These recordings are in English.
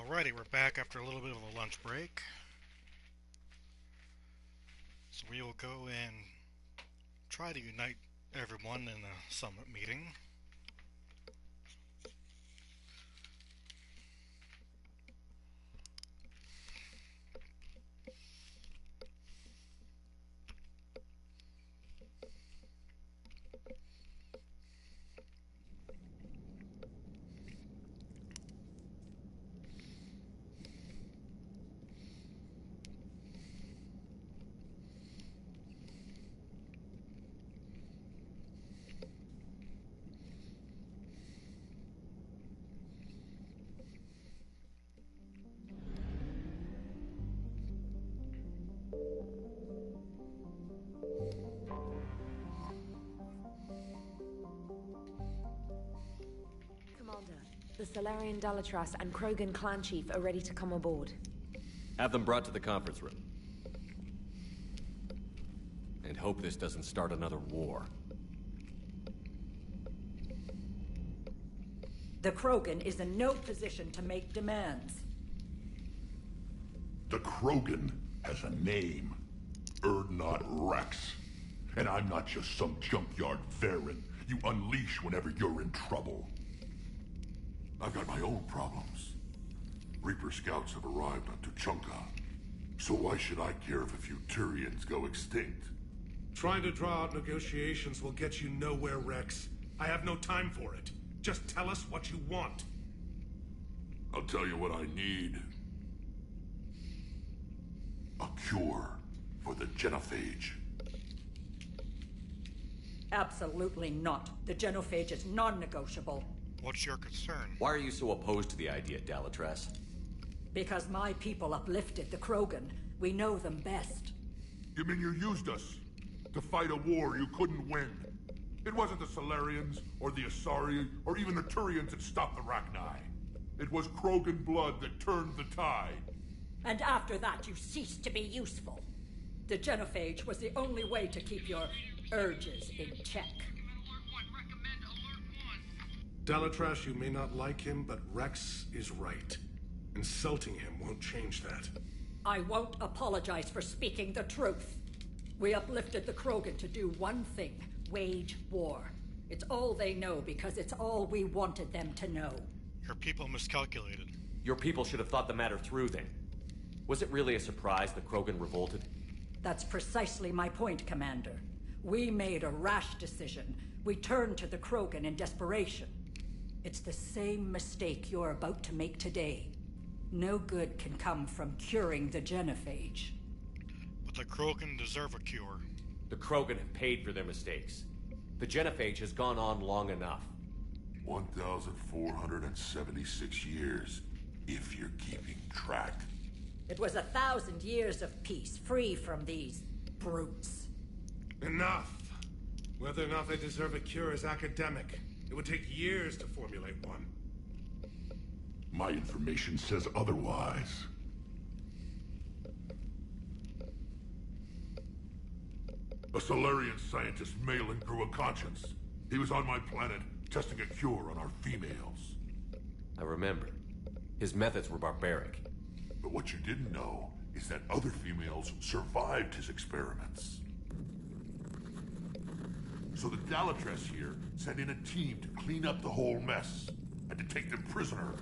Alrighty, we're back after a little bit of a lunch break. So we will go and try to unite everyone in a summit meeting. Commander, the Solarian Dalatras and Krogan clan chief are ready to come aboard. Have them brought to the conference room. And hope this doesn't start another war. The Krogan is in no position to make demands. The Krogan has a name. Erdnot Rex. And I'm not just some junkyard Varen you unleash whenever you're in trouble. I've got my own problems. Reaper scouts have arrived on Tuchanka. So why should I care if a few Turians go extinct? Trying to draw out negotiations will get you nowhere, Rex. I have no time for it. Just tell us what you want. I'll tell you what I need. A cure for the genophage. Absolutely not. The genophage is non-negotiable. What's your concern? Why are you so opposed to the idea, Dalatras? Because my people uplifted the Krogan. We know them best. You mean you used us to fight a war you couldn't win? It wasn't the Solarians, or the Asari, or even the Turians that stopped the Rachni. It was Krogan blood that turned the tide. And after that, you ceased to be useful. The genophage was the only way to keep your urges in check. Dalatras, you may not like him, but Rex is right. Insulting him won't change that. I won't apologize for speaking the truth. We uplifted the Krogan to do one thing: wage war. It's all they know because it's all we wanted them to know. Your people miscalculated. Your people should have thought the matter through then. Was it really a surprise the Krogan revolted? That's precisely my point, Commander. We made a rash decision. We turned to the Krogan in desperation. It's the same mistake you're about to make today. No good can come from curing the genophage. But the Krogan deserve a cure. The Krogan have paid for their mistakes. The genophage has gone on long enough. 1,476 years, if you're keeping track. It was 1,000 years of peace, free from these brutes. Enough! Whether or not they deserve a cure is academic. It would take years to formulate one. My information says otherwise. A Solarian scientist Malin grew a conscience. He was on my planet, testing a cure on our females. I remember. His methods were barbaric. But what you didn't know is that other females survived his experiments. So the Dalatras here sent in a team to clean up the whole mess, and to take them prisoner.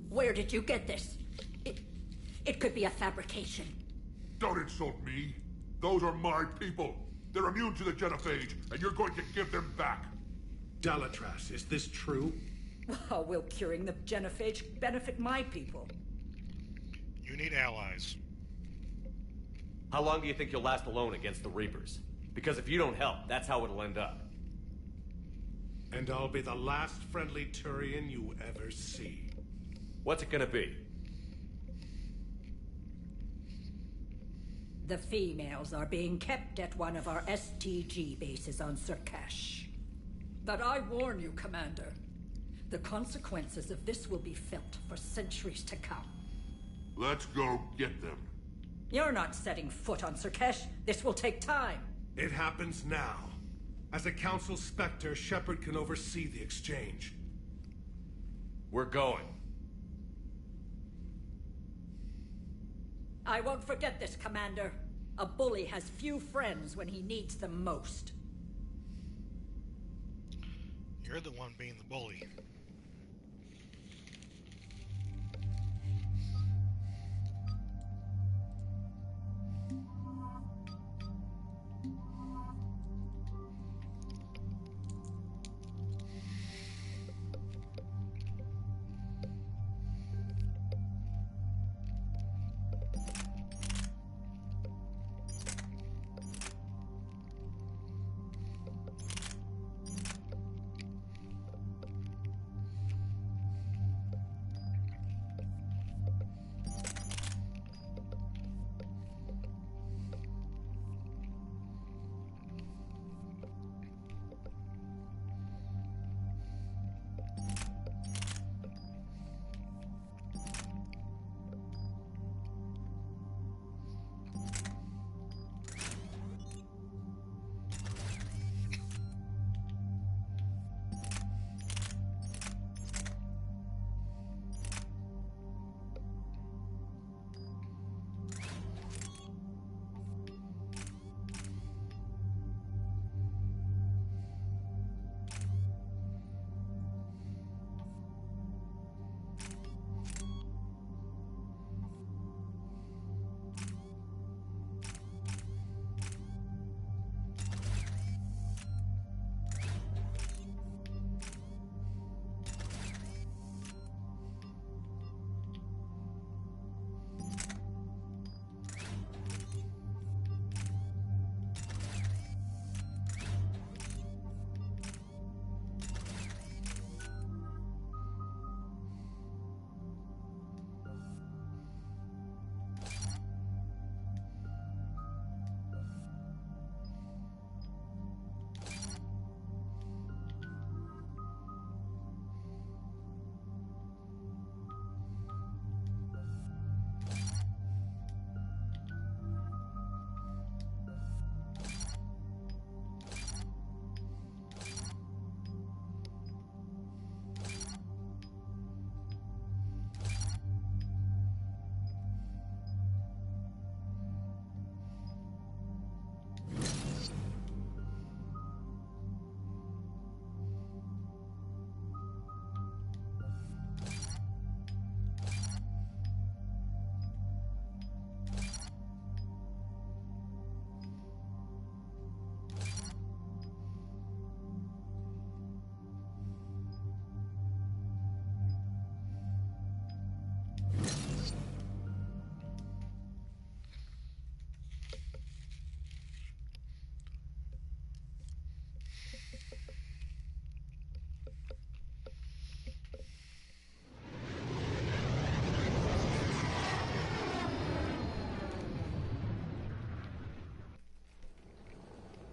Where did you get this? It could be a fabrication. Don't insult me. Those are my people. They're immune to the genophage, and you're going to give them back. Dalatras, is this true? How will curing the genophage benefit my people? You need allies. How long do you think you'll last alone against the Reapers? Because if you don't help, that's how it'll end up. And I'll be the last friendly Turian you ever see. What's it gonna be? The females are being kept at one of our STG bases on Surkash. But I warn you, Commander, the consequences of this will be felt for centuries to come. Let's go get them. You're not setting foot on Surkash. This will take time. It happens now. As a Council Spectre, Shepard can oversee the exchange. We're going. I won't forget this, Commander. A bully has few friends when he needs them most. You're the one being the bully.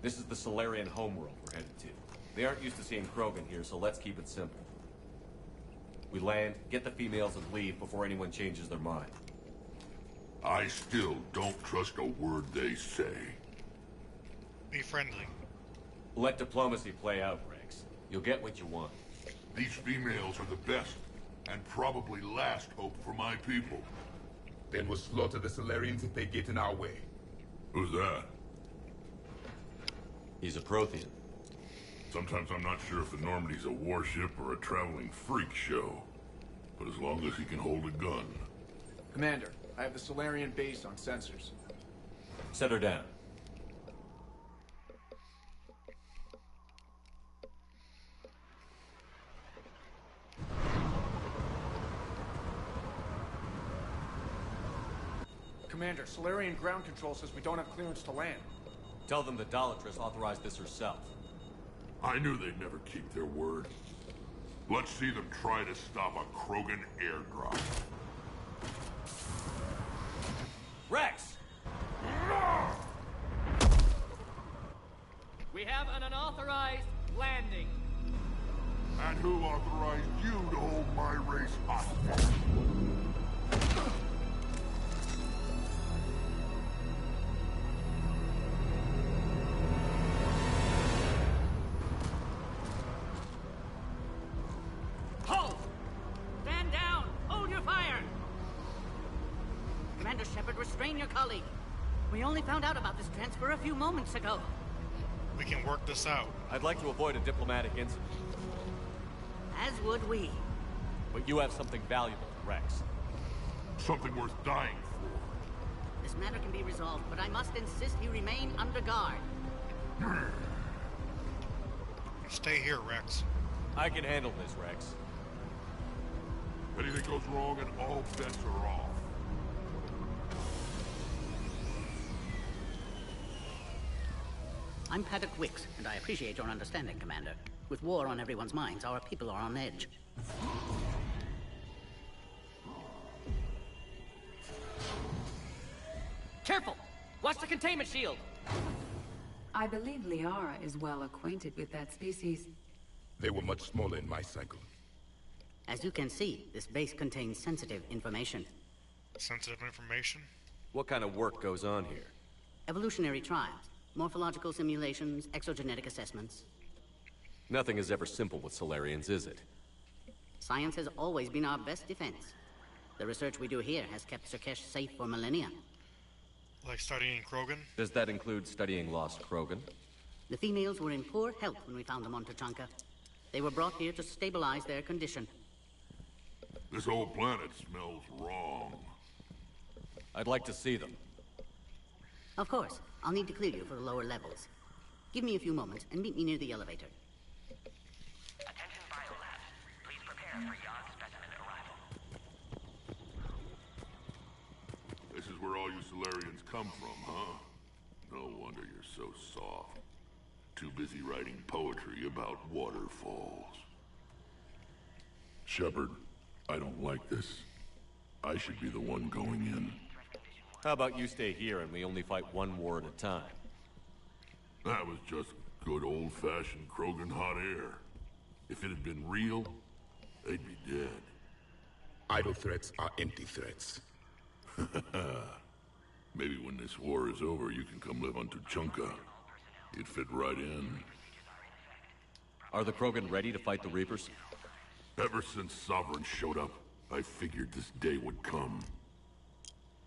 This is the Solarian homeworld we're headed to. They aren't used to seeing Krogan here, so let's keep it simple. We land, get the females, and leave before anyone changes their mind. I still don't trust a word they say. Be friendly. Let diplomacy play out, Rex. You'll get what you want. These females are the best, and probably last hope for my people. Then we'll slaughter the Solarians if they get in our way. Who's that? He's a Prothean. Sometimes I'm not sure if the Normandy's a warship or a traveling freak show. But as long as he can hold a gun. Commander, I have the Solarian base on sensors. Set her down. Commander, Solarian ground control says we don't have clearance to land. Tell them the Dalatrass authorized this herself. I knew they'd never keep their word. Let's see them try to stop a Krogan airdrop. Rex! We have an unauthorized landing. And who authorized you to hold my race hostage? Commander Shepard, restrain your colleague. We only found out about this transfer a few moments ago. We can work this out. I'd like to avoid a diplomatic incident, As would we. but you have something valuable to Rex. Something worth dying for. This matter can be resolved, but I must insist he remain under guard. Stay here, Rex. I can handle this, Rex. Anything goes wrong and all bets are off. I'm Paddock Wicks, and I appreciate your understanding, Commander. With war on everyone's minds, our people are on edge. Careful! Watch the containment shield! I believe Liara is well acquainted with that species. They were much smaller in my cycle. As you can see, this base contains sensitive information. Sensitive information? What kind of work goes on here? Evolutionary trials, morphological simulations, exogenetic assessments. Nothing is ever simple with Solarians, is it? Science has always been our best defense. The research we do here has kept Surkesh safe for millennia. Like studying Krogan? Does that include studying lost Krogan? The females were in poor health when we found them on Tuchanka. They were brought here to stabilize their condition. This whole planet smells wrong. I'd like to see them. Of course, I'll need to clear you for the lower levels. Give me a few moments and meet me near the elevator. Attention biolabs. Please prepare for yacht specimen arrival. This is where all you Solarians come from, huh? No wonder you're so soft. Too busy writing poetry about waterfalls. Shepard, I don't like this. I should be the one going in. How about you stay here and we only fight one war at a time? That was just good old-fashioned Krogan hot air. If it had been real, they'd be dead. Idle threats are empty threats. Maybe when this war is over, you can come live on Tuchanka. You'd fit right in. Are the Krogan ready to fight the Reapers? Ever since Sovereign showed up, I figured this day would come.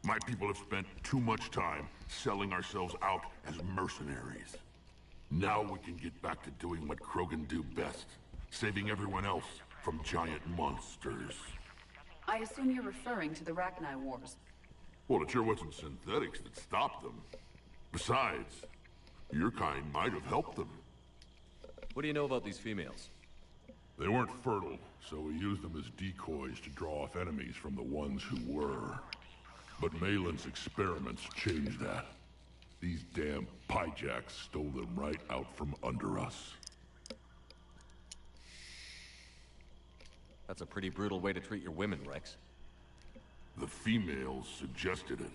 My people have spent too much time selling ourselves out as mercenaries. Now we can get back to doing what Krogan do best, saving everyone else from giant monsters. I assume you're referring to the Rachni Wars. Well, it sure wasn't synthetics that stopped them. Besides, your kind might have helped them. What do you know about these females? They weren't fertile, so we used them as decoys to draw off enemies from the ones who were. But Malin's experiments changed that. These damn pyjacks stole them right out from under us. That's a pretty brutal way to treat your women, Rex. The females suggested it.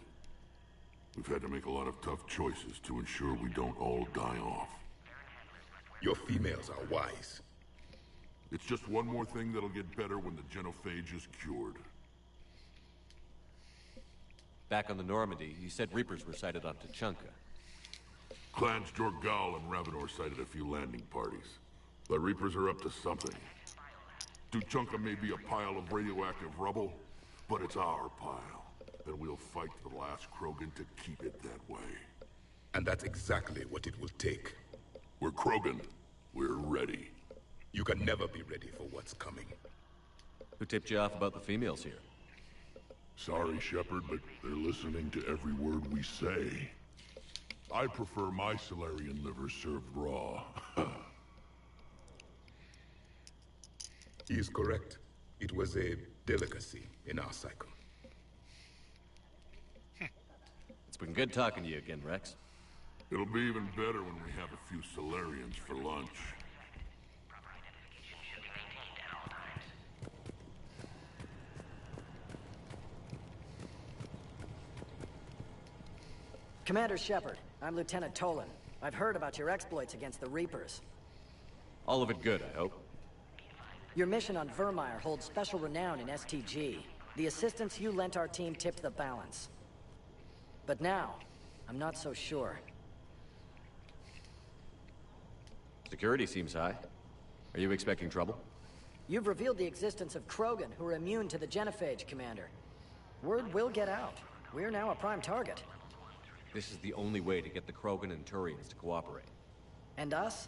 We've had to make a lot of tough choices to ensure we don't all die off. Your females are wise. It's just one more thing that'll get better when the genophage is cured. Back on the Normandy, you said Reapers were sighted on Tuchanka. Clans Jorgal and Ravenor sighted a few landing parties. The Reapers are up to something. Tuchanka may be a pile of radioactive rubble, but it's our pile. And we'll fight to the last Krogan to keep it that way. And that's exactly what it will take. We're Krogan. We're ready. You can never be ready for what's coming. Who tipped you off about the females here? Sorry, Shepard, but they're listening to every word we say. I prefer my Solarian liver served raw. He is correct. It was a delicacy in our cycle. It's been good talking to you again, Rex. It'll be even better when we have a few Solarians for lunch. Commander Shepard, I'm Lieutenant Tolan. I've heard about your exploits against the Reapers. All of it good, I hope. Your mission on Vermeer holds special renown in STG. The assistance you lent our team tipped the balance. But now, I'm not so sure. Security seems high. Are you expecting trouble? You've revealed the existence of Krogan who are immune to the genophage, Commander. Word will get out. We're now a prime target. This is the only way to get the Krogan and Turians to cooperate. And us?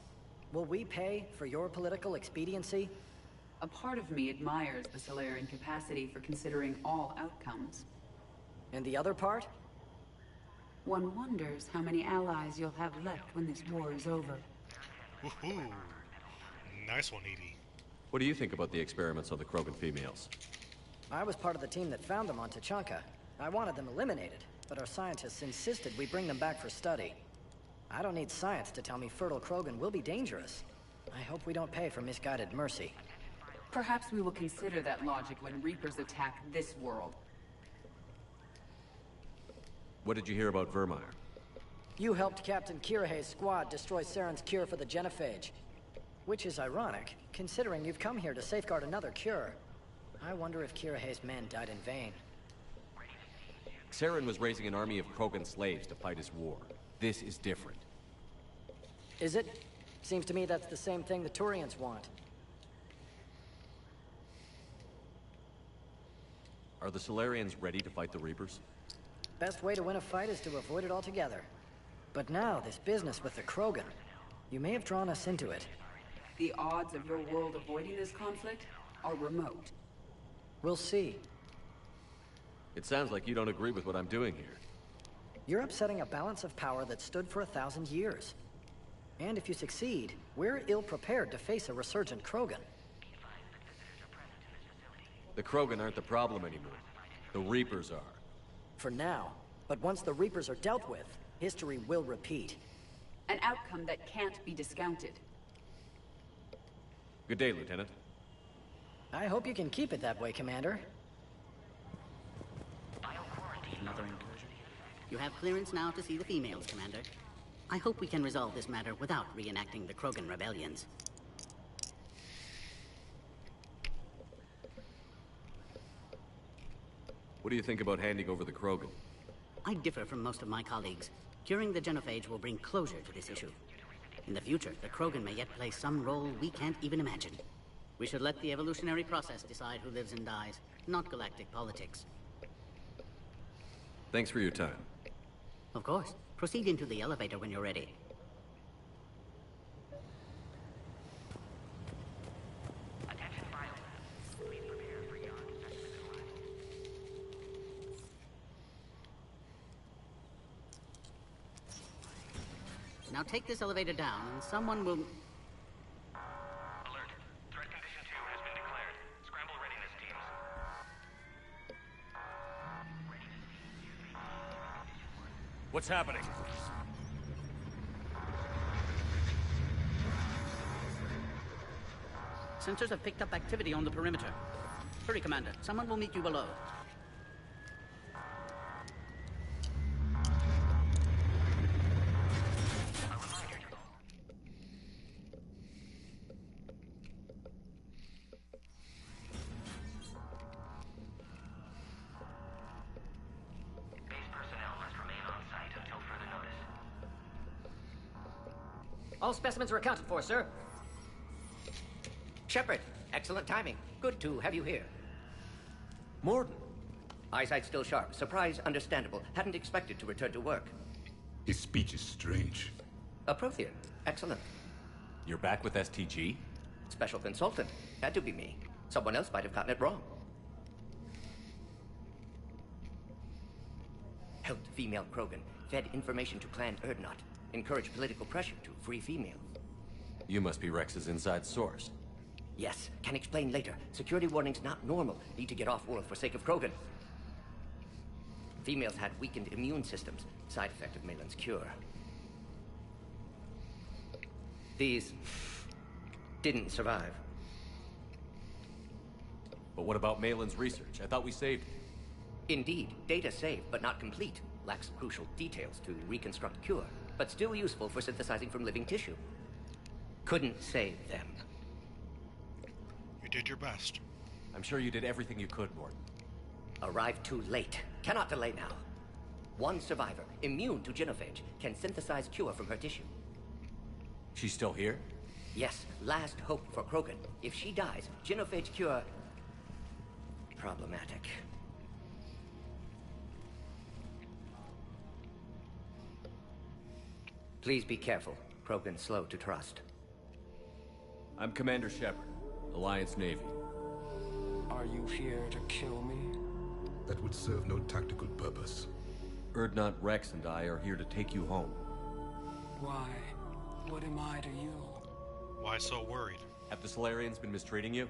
Will we pay for your political expediency? A part of me admires the Solarian capacity for considering all outcomes. And the other part? One wonders how many allies you'll have left when this war is over. Woohoo! Nice one, Edie. What do you think about the experiments on the Krogan females? I was part of the team that found them on Tachanka. I wanted them eliminated, but our scientists insisted we bring them back for study. I don't need science to tell me fertile Krogan will be dangerous. I hope we don't pay for misguided mercy. Perhaps we will consider that logic when Reapers attack this world. What did you hear about Vermeer? You helped Captain Kirahe's squad destroy Saren's cure for the genophage. Which is ironic, considering you've come here to safeguard another cure. I wonder if Kirahe's men died in vain. Saren was raising an army of Krogan slaves to fight his war. This is different. Is it? Seems to me that's the same thing the Turians want. Are the Solarians ready to fight the Reapers? Best way to win a fight is to avoid it altogether. But now, this business with the Krogan. You may have drawn us into it. The odds of your world avoiding this conflict are remote. We'll see. It sounds like you don't agree with what I'm doing here. You're upsetting a balance of power that stood for 1,000 years. And if you succeed, we're ill-prepared to face a resurgent Krogan. The Krogan aren't the problem anymore. The Reapers are. For now. But once the Reapers are dealt with, history will repeat. An outcome that can't be discounted. Good day, Lieutenant. I hope you can keep it that way, Commander. Another incursion. You have clearance now to see the females, Commander. I hope we can resolve this matter without reenacting the Krogan rebellions. What do you think about handing over the Krogan? I differ from most of my colleagues. Curing the genophage will bring closure to this issue. In the future, the Krogan may yet play some role we can't even imagine. We should let the evolutionary process decide who lives and dies, not galactic politics. Thanks for your time. Of course. Proceed into the elevator when you're ready. Attention biolabs. Please prepare for yacht specimen arrival. Now take this elevator down, and someone will... Alert. Threat condition 2 has been declared. Scramble readiness teams. What's happening? Sensors have picked up activity on the perimeter. Hurry, Commander. Someone will meet you below. All specimens are accounted for, sir. Shepard, excellent timing. Good to have you here. Morden. Eyesight still sharp. Surprise understandable. Hadn't expected to return to work. His speech is strange. A Prothean. Excellent. You're back with STG? Special consultant. Had to be me. Someone else might have gotten it wrong. Helped female Krogan. Fed information to Clan Erdnot. Encouraged political pressure to free females. You must be Rex's inside source. Yes, can explain later. Security warnings not normal. Need to get off-world for sake of Krogan. Females had weakened immune systems. Side effect of Malin's cure. These didn't survive. But what about Malin's research? I thought we saved it. Indeed, data saved, but not complete. Lacks crucial details to reconstruct cure, but still useful for synthesizing from living tissue. Couldn't save them. You did your best. I'm sure you did everything you could, Morden. Arrived too late. Cannot delay now. One survivor, immune to genophage, can synthesize cure from her tissue. She's still here? Yes, last hope for Krogan. If she dies, genophage cure... problematic. Please be careful. Krogan's slow to trust. I'm Commander Shepard, Alliance Navy. Are you here to kill me? That would serve no tactical purpose. Urdnot Rex and I are here to take you home. Why? What am I to you? Why so worried? Have the Solarians been mistreating you?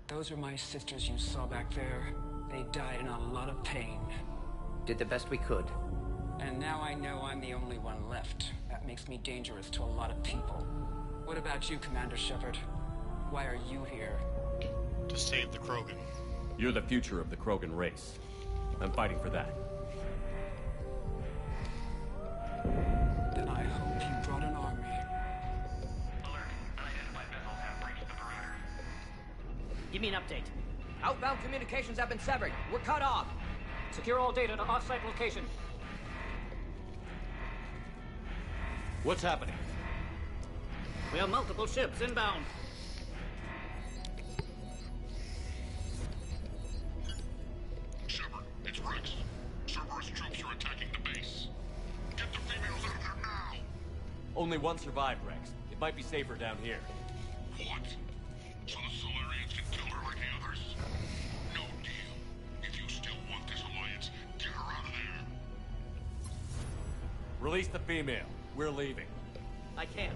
Those are my sisters you saw back there. They died in a lot of pain. Did the best we could. And now I know I'm the only one left. That makes me dangerous to a lot of people. What about you, Commander Shepard? Why are you here? To save the Krogan. You're the future of the Krogan race. I'm fighting for that. Then I hope you brought an army. Alert. Unidentified vessels have breached the perimeter. Give me an update. Outbound communications have been severed. We're cut off. Secure all data to off-site location. What's happening? We have multiple ships inbound. Shepard, it's Rex. Cerberus troops are attacking the base. Get the females out of there now! Only one survived, Rex. It might be safer down here. What? So the Solarians can kill her like the others? No deal. If you still want this alliance, get her out of there. Release the female. We're leaving. I can't.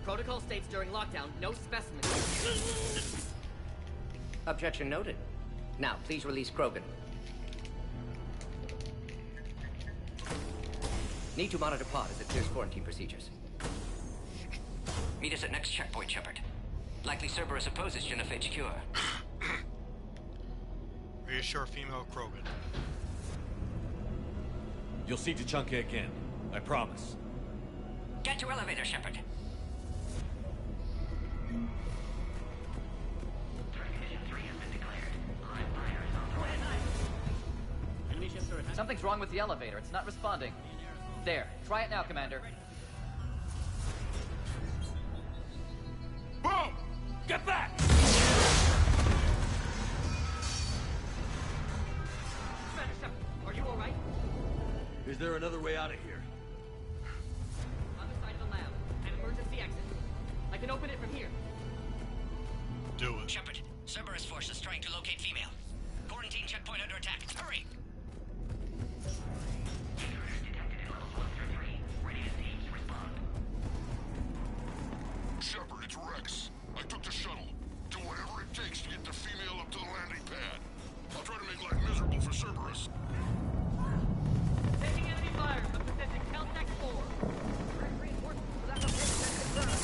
Protocol states during lockdown, no specimens. Objection noted. Now, please release Krogan. Need to monitor pod as it clears quarantine procedures. Meet us at next checkpoint, Shepard. Likely Cerberus opposes genophage cure. Reassure female Krogan. You'll see Tuchanka again. I promise. Get to elevator, Shepard. Something's wrong with the elevator. It's not responding. There. Try it now, Commander. Boom! Get back! Commander Shepard, are you alright? Is there another way out of here? Other side of the lab. An emergency exit. I can open it from here. Do it. Shepard, Cerberus forces trying to locate female. Quarantine checkpoint under attack. Hurry! Shepard, it's Rex. I took the shuttle. Do whatever it takes to get the female up to the landing pad. I'll try to make life miserable for Cerberus. Taking enemy fire. I'm presenting Caltech 4. Reinforcements for that location and confirmed.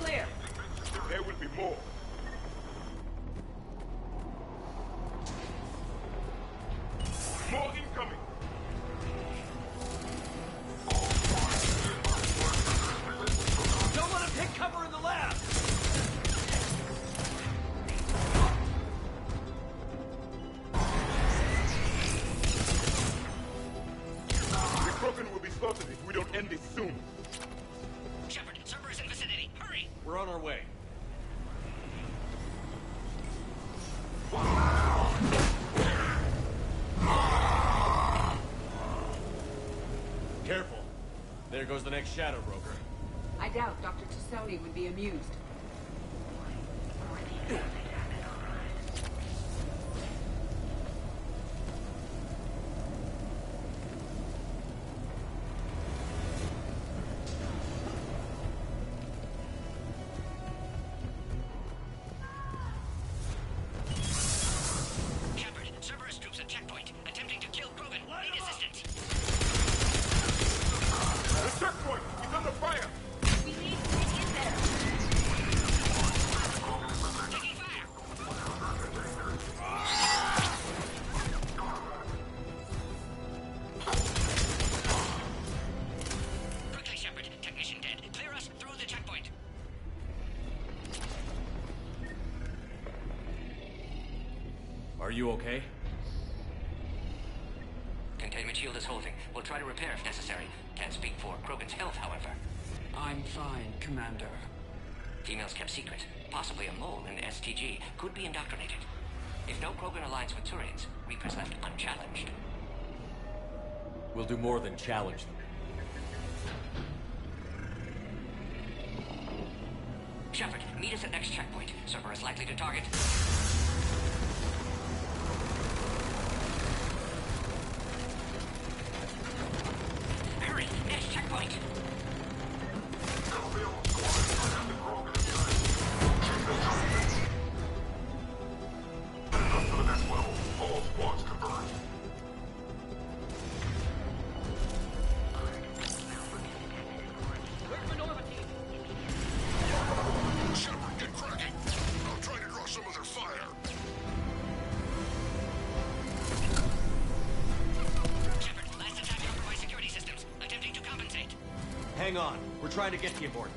Clear. There will be more. More incoming! Don't let him take cover in the lab! The Krogan will be slaughtered if we don't end this soon. Shepard, Cerberus in vicinity. Hurry! We're on our way. Careful. There goes the next shadow broker. I doubt Dr. Tassoni would be amused. Shepard, Cerberus troops at checkpoint, attempting to kill Krogan. Need assistance. The checkpoint! He's under fire! We need to get in there. Taking fire! Quickly, Shepard. Technician dead. Clear us through the checkpoint. Are you okay? Containment shield is holding. We'll try to repair if necessary. Can't speak for Krogan's health, however. I'm fine, Commander. Females kept secret. Possibly a mole in the STG could be indoctrinated. If no Krogan aligns with Turians, Reapers left unchallenged. We'll do more than challenge them. Shepard, meet us at next checkpoint. Cerberus likely to target. Hurry! Next checkpoint! Up to the next level. All squads converge. Where's the Nova team? Shepard, get cracking. I'll try to draw some of their fire. Shepard, last attack compromised security systems. Attempting to compensate. Hang on. We're trying to get to you, Morton.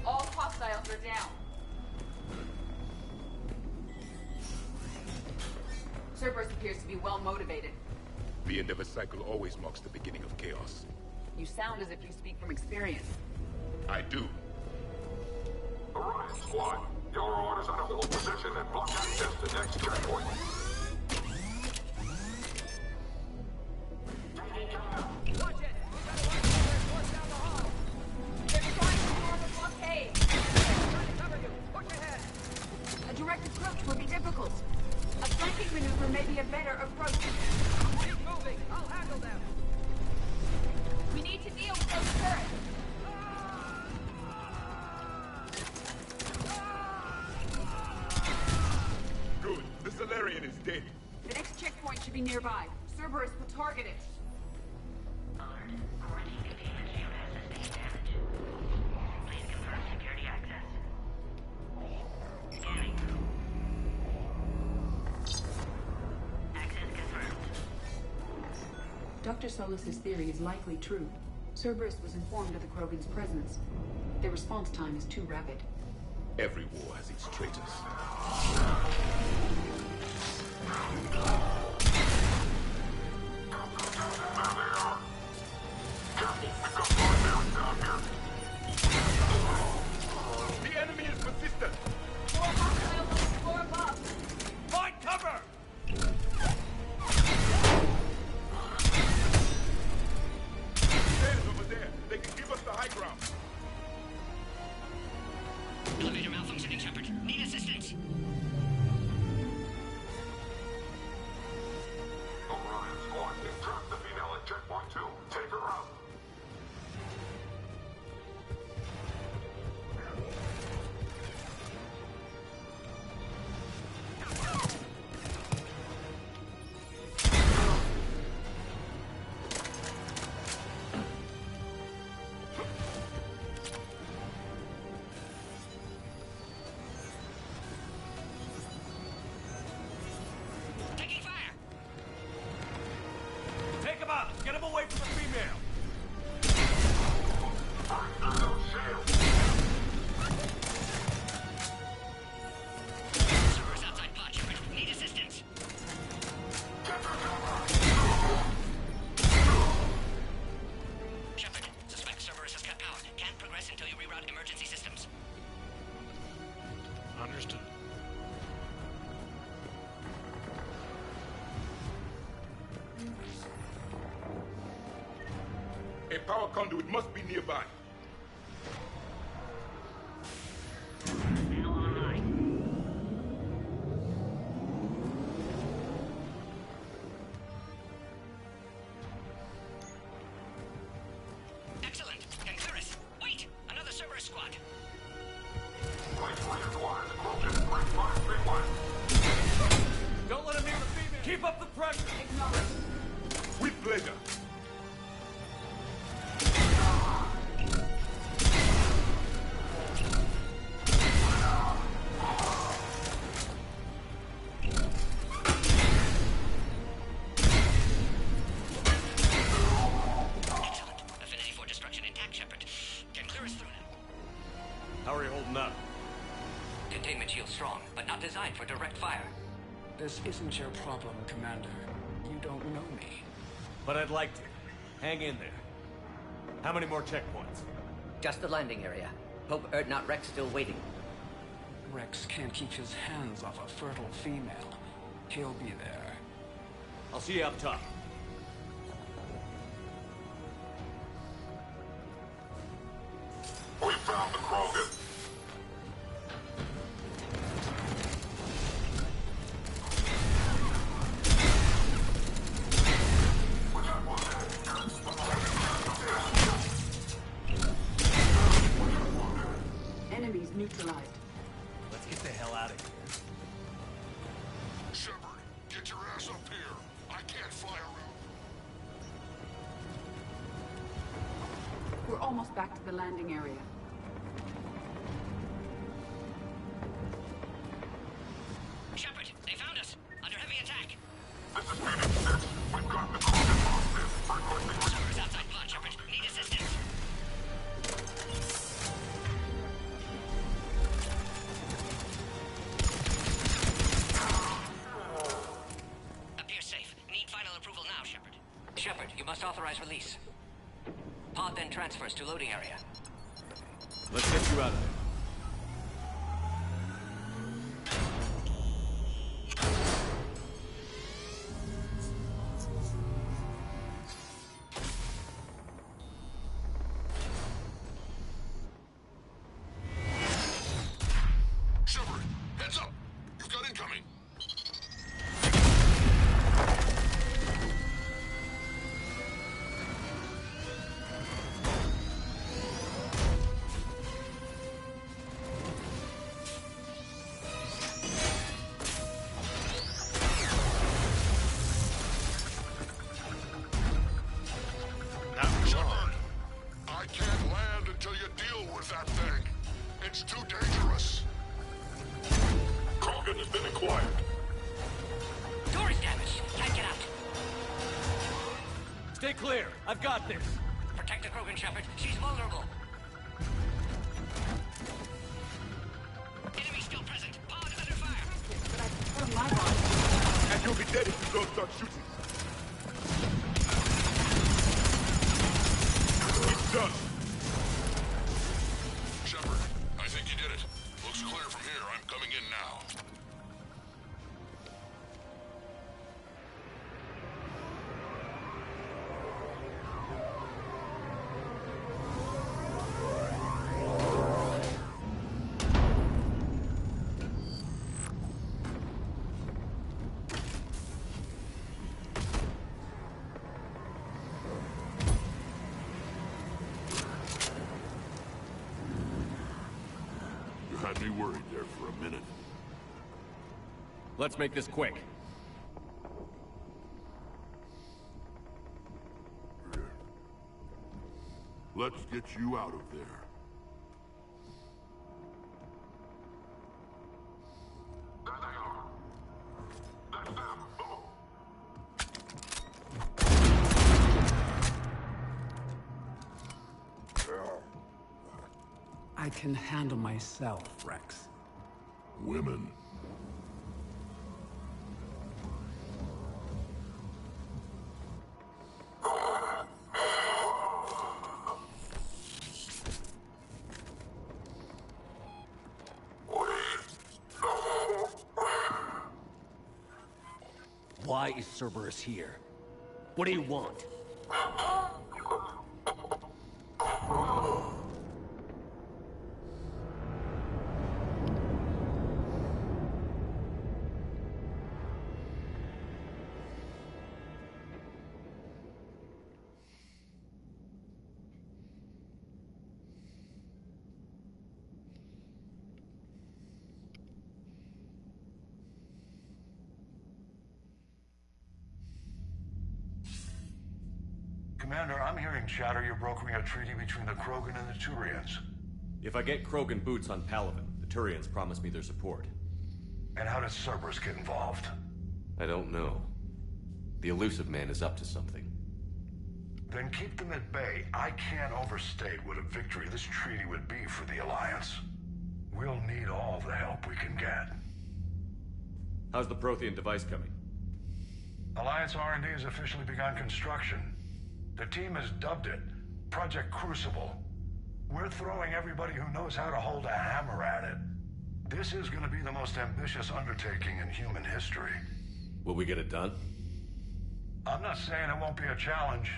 All hostiles are down. Cerberus appears to be well motivated. The end of a cycle always marks the beginning of chaos. You sound as if you speak from experience. I do. Orion squad, your orders on a hold position and block access to next checkpoint. Watch it! We got a down the hall! They're trying to form a blockade. Trying to cover you! Push ahead! A direct approach will be difficult. A flanking maneuver may be a better approach. Keep moving! I'll handle them! We need to deal with those turrets. Good. The Salarian is dead. The next checkpoint should be nearby. Cerberus will target it. Alert. Quarantine containment shield has sustained damage. Please confirm security access. Scanning. Access confirmed. Dr. Solus's theory is likely true. Cerberus was informed of the Krogan's presence. Their response time is too rapid. Every war has its traitors. The enemy is persistent. More hostiles on the floor above. Find cover! Stairs over there. They can give us the high ground. Elevator malfunctioning, Shepard. Need assistance. Orion squad, they've trapped the female at checkpoint 2. Take her out. Taking fire! Take him out! Get him away from the female! Cerberus outside pod, Shepard. Need assistance. Shepard, suspect Cerberus has cut power. Can't progress until you reroute emergency systems. Understood. A power conduit must be nearby. Panel online. Excellent. Concurus. Wait! Another Cerberus squad. Don't let him near the female! Keep up the pressure! With pleasure. Excellent. Affinity for destruction intact, Shepard. Can clear us through now. How are you holding up? Containment shield strong, but not not designed for direct fire. This isn't your problem, Commander. You don't know me. But I'd like to. Hang in there. How many more checkpoints? Just the landing area. Hope not Rex still waiting. Rex can't keep his hands off a fertile female. He'll be there. I'll see you up top. We found the Krogan. Enemies neutralized. Let's get the hell out of here. Shepard, get your ass up here. I can't fly around. We're almost back to the landing area. Shepard, they found us. Under heavy attack. This is Phoenix 6. We've got the Krogan hostage. Servers outside pod, Shepard. Need assistance. Appears safe. Need final approval now, Shepard. Shepard, you must authorize release. Pod then transfers to loading area. Let's get you out of there. Shepard, heads up. You've got incoming. Shepard, I can't land until you deal with that thing. It's too dangerous. Krogan has been acquired. Door is damaged. Can't get out. Stay clear. I've got this. Protect the Krogan, Shepard. She's vulnerable. Enemy still present. Pod under fire. And you'll be dead if you don't start shooting. It's done. Shepard, I think you did it. Looks clear from here. I'm coming in now. You had me worried there for a minute. Let's make this quick. Let's get you out of there. There they are. That's them. I can handle myself, Rex. Women. Why is Cerberus here? What do you want? Commander, I'm hearing chatter you're brokering a treaty between the Krogan and the Turians. If I get Krogan boots on Palaven, the Turians promise me their support. And how does Cerberus get involved? I don't know. The Elusive Man is up to something. Then keep them at bay. I can't overstate what a victory this treaty would be for the Alliance. We'll need all the help we can get. How's the Prothean device coming? Alliance R&D has officially begun construction. The team has dubbed it Project Crucible. We're throwing everybody who knows how to hold a hammer at it. This is going to be the most ambitious undertaking in human history. Will we get it done? I'm not saying it won't be a challenge,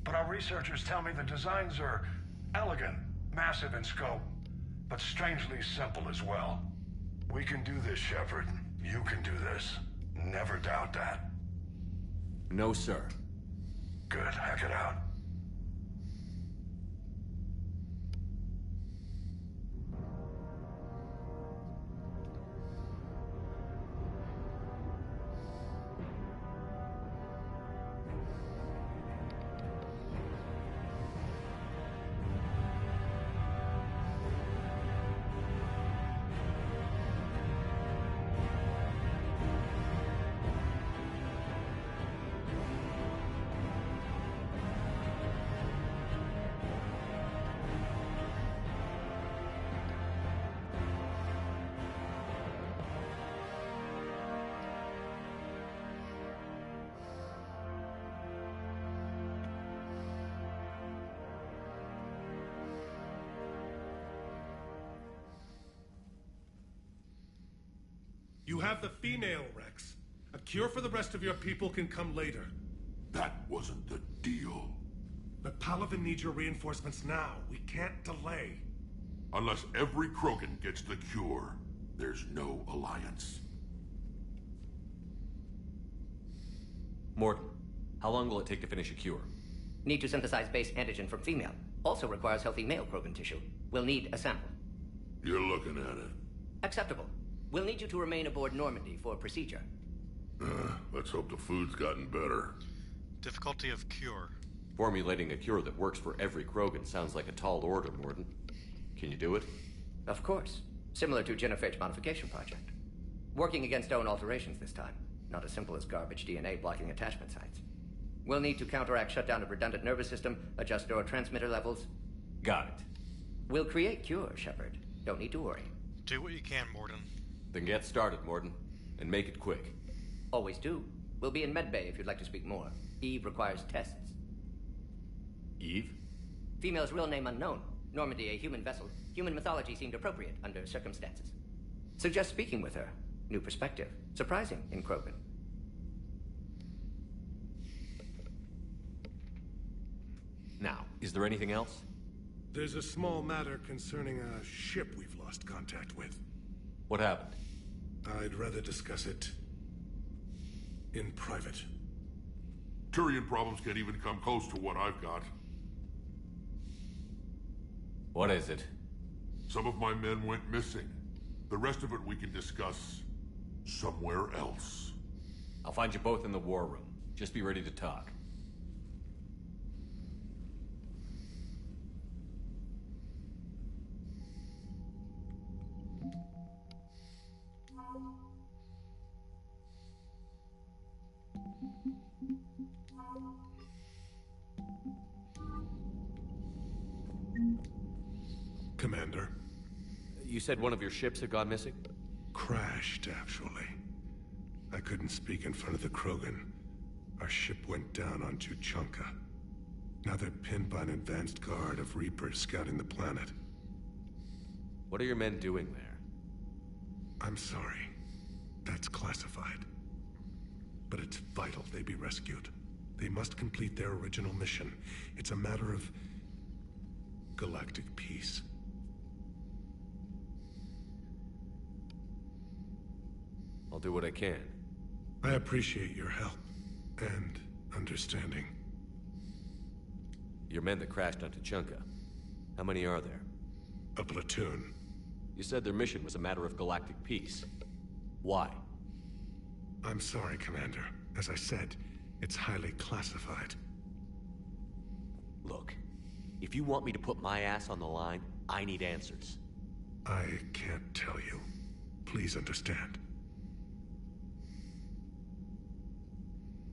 but our researchers tell me the designs are elegant, massive in scope, but strangely simple as well. We can do this, Shepard. You can do this. Never doubt that. No, sir. Good. Hack it out. You have the female, Rex. A cure for the rest of your people can come later. That wasn't the deal. But Palaven needs your reinforcements now. We can't delay. Unless every Krogan gets the cure, there's no alliance. Morton, how long will it take to finish a cure? Need to synthesize base antigen from female. Also requires healthy male Krogan tissue. We'll need a sample. You're looking at it. Acceptable. We'll need you to remain aboard Normandy for procedure. Let's hope the food's gotten better. Difficulty of cure. Formulating a cure that works for every Krogan sounds like a tall order, Morton. Can you do it? Of course. Similar to genophage modification project. Working against own alterations this time. Not as simple as garbage DNA blocking attachment sites. We'll need to counteract shutdown of redundant nervous system, adjust neurotransmitter levels. Got it. We'll create cure, Shepard. Don't need to worry. Do what you can, Morton. Then get started, Morton. And make it quick. Always do. We'll be in medbay if you'd like to speak more. Eve requires tests. Eve? Female's real name unknown. Normandy, a human vessel. Human mythology seemed appropriate under circumstances. Suggest speaking with her. New perspective. Surprising in Krogan. Now, is there anything else? There's a small matter concerning a ship we've lost contact with. What happened? I'd rather discuss it in private. Turian problems can't even come close to what I've got. What is it? Some of my men went missing. The rest of it we can discuss somewhere else. I'll find you both in the war room. Just be ready to talk. Commander. You said one of your ships had gone missing? Crashed, actually. I couldn't speak in front of the Krogan. Our ship went down on Tuchanka. Now they're pinned by an advanced guard of Reapers scouting the planet. What are your men doing there? I'm sorry. That's classified. But it's vital they be rescued. They must complete their original mission. It's a matter of galactic peace. I'll do what I can. I appreciate your help and understanding. Your men that crashed on Tuchanka. How many are there? A platoon. You said their mission was a matter of galactic peace. Why? I'm sorry, Commander. As I said, it's highly classified. Look, if you want me to put my ass on the line, I need answers. I can't tell you. Please understand.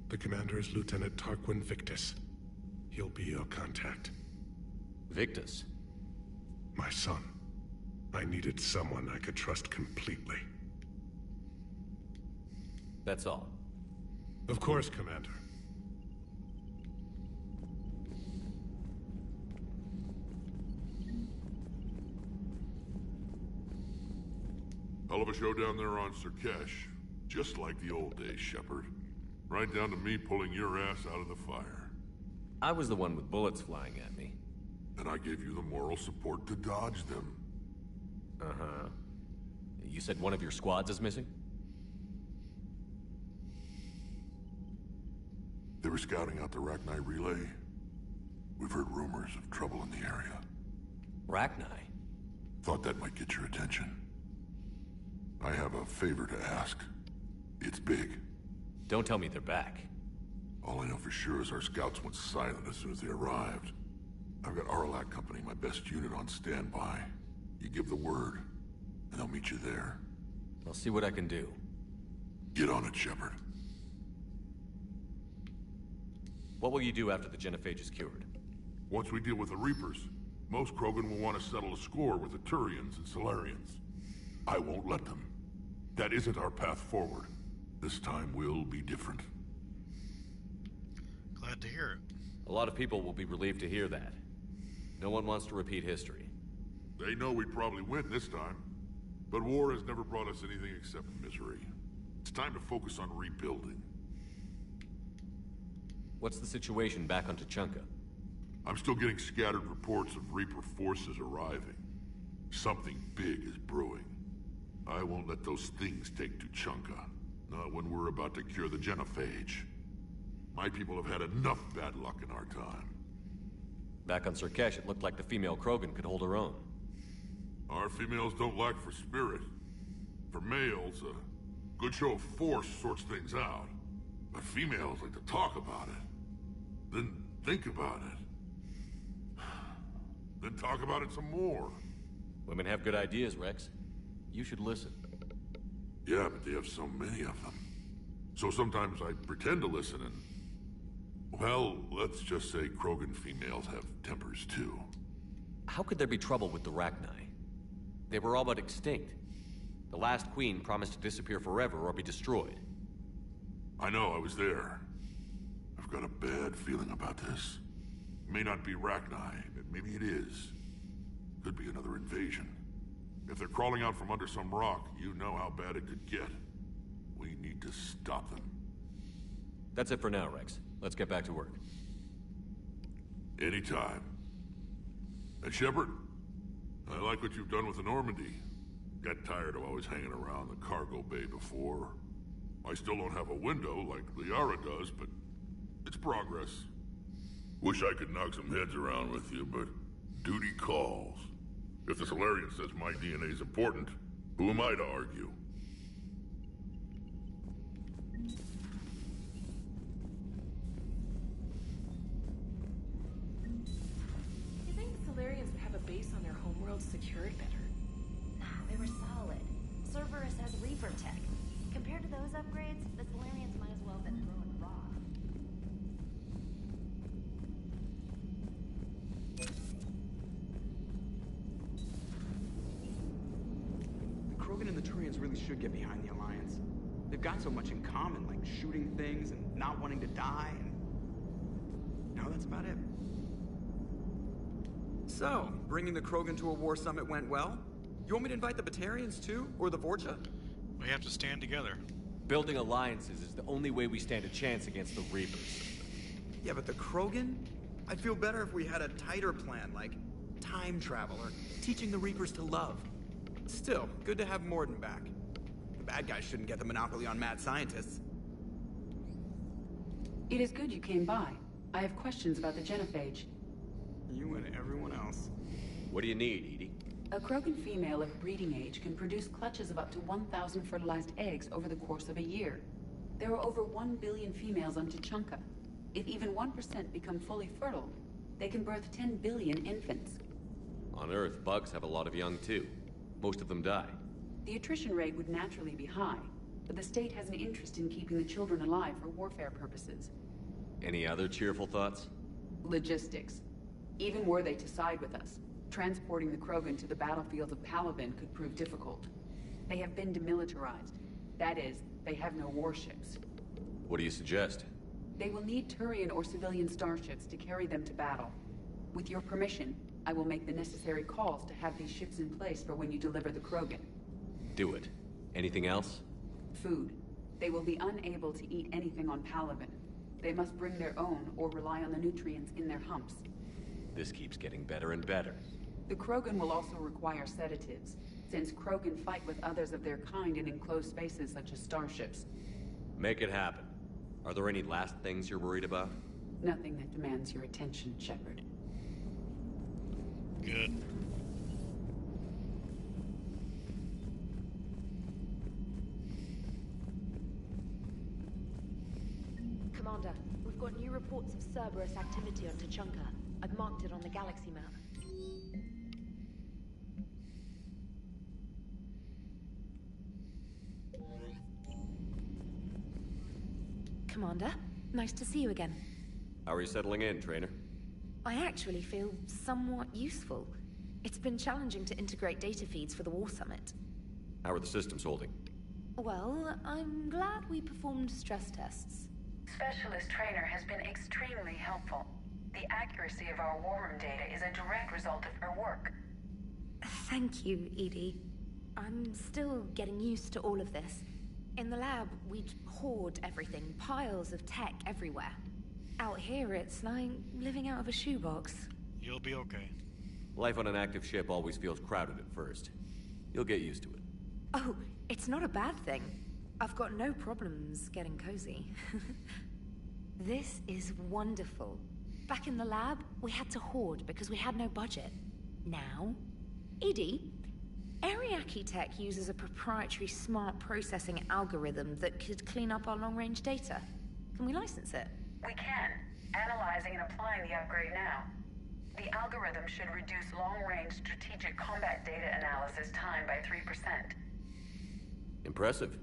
The commander is Lieutenant Tarquin Victus. He'll be your contact. Victus? My son. I needed someone I could trust completely. That's all. Of course, Commander. Hell of a show down there on Sirkesh. Just like the old days, Shepard. Right down to me pulling your ass out of the fire. I was the one with bullets flying at me. And I gave you the moral support to dodge them. Uh-huh. You said one of your squads is missing? They were scouting out the Rachni relay. We've heard rumors of trouble in the area. Rachni? Thought that might get your attention. I have a favor to ask. It's big. Don't tell me they're back. All I know for sure is our scouts went silent as soon as they arrived. I've got Aralac Company, my best unit, on standby. You give the word, and I'll meet you there. I'll see what I can do. Get on it, Shepard. What will you do after the genophage is cured? Once we deal with the Reapers, most Krogan will want to settle a score with the Turians and Solarians. I won't let them. That isn't our path forward. This time will be different. Glad to hear it. A lot of people will be relieved to hear that. No one wants to repeat history. They know we'd probably win this time. But war has never brought us anything except misery. It's time to focus on rebuilding. What's the situation back on Tuchanka? I'm still getting scattered reports of Reaper forces arriving. Something big is brewing. I won't let those things take Tuchanka. Not when we're about to cure the genophage. My people have had enough bad luck in our time. Back on Sirkesh, it looked like the female Krogan could hold her own. Our females don't lack for spirit. For males, a good show of force sorts things out. But females like to talk about it. Then think about it. Then talk about it some more. Women have good ideas, Rex. You should listen. Yeah, but they have so many of them. So sometimes I pretend to listen and... Well, let's just say Krogan females have tempers too. How could there be trouble with the Rachni? They were all but extinct. The last queen promised to disappear forever or be destroyed. I know, I was there. I've got a bad feeling about this. It may not be Rachni, but maybe it is. Could be another invasion. If they're crawling out from under some rock, you know how bad it could get. We need to stop them. That's it for now, Rex. Let's get back to work. Anytime. And Shepard, I like what you've done with the Normandy. Got tired of always hanging around the cargo bay before. I still don't have a window like Liara does, but it's progress. Wish I could knock some heads around with you, but duty calls. If the Solarian says my DNA is important, who am I to argue? You think the Solarians would have a base on their homeworld secured better? Nah, they were solid. Cerberus has Reaper tech. Compared to those upgrades, the Solarians might as well have been throwing raw. The Krogan and the Turians really should get behind the Alliance. They've got so much in common, like shooting things and not wanting to die, and... No, that's about it. So, bringing the Krogan to a war summit went well? You want me to invite the Batarians too? Or the Vorcha? We have to stand together. Building alliances is the only way we stand a chance against the Reapers. Yeah, but the Krogan? I'd feel better if we had a tighter plan, like time travel or teaching the Reapers to love. Still, good to have Morden back. The bad guys shouldn't get the monopoly on mad scientists. It is good you came by. I have questions about the genophage. You and everyone else. What do you need, Edie? A Krogan female of breeding age can produce clutches of up to 1,000 fertilized eggs over the course of a year. There are over 1 billion females on Tuchanka. If even 1% become fully fertile, they can birth 10 billion infants. On Earth, bugs have a lot of young too. Most of them die. The attrition rate would naturally be high, but the state has an interest in keeping the children alive for warfare purposes. Any other cheerful thoughts? Logistics. Even were they to side with us, transporting the Krogan to the battlefields of Palaven could prove difficult. They have been demilitarized. That is, they have no warships. What do you suggest? They will need Turian or civilian starships to carry them to battle. With your permission, I will make the necessary calls to have these ships in place for when you deliver the Krogan. Do it. Anything else? Food. They will be unable to eat anything on Palaven. They must bring their own or rely on the nutrients in their humps. This keeps getting better and better. The Krogan will also require sedatives, since Krogan fight with others of their kind in enclosed spaces such as starships. Make it happen. Are there any last things you're worried about? Nothing that demands your attention, Shepard. Good. Commander, we've got new reports of Cerberus activity on Tuchanka. I've marked it on the galaxy map. Commander, nice to see you again. How are you settling in, Trainer? I actually feel somewhat useful. It's been challenging to integrate data feeds for the War Summit. How are the systems holding? Well, I'm glad we performed stress tests. Specialist Trainer has been extremely helpful. The accuracy of our war room data is a direct result of her work. Thank you, Edie. I'm still getting used to all of this. In the lab, we'd hoard everything, piles of tech everywhere. Out here, it's like living out of a shoebox. You'll be okay. Life on an active ship always feels crowded at first. You'll get used to it. Oh, it's not a bad thing. I've got no problems getting cozy. This is wonderful. Back in the lab, we had to hoard because we had no budget. Now, Edie, Ariake Tech uses a proprietary smart processing algorithm that could clean up our long-range data. Can we license it? We can. Analyzing and applying the upgrade now. The algorithm should reduce long-range strategic combat data analysis time by 3%. Impressive.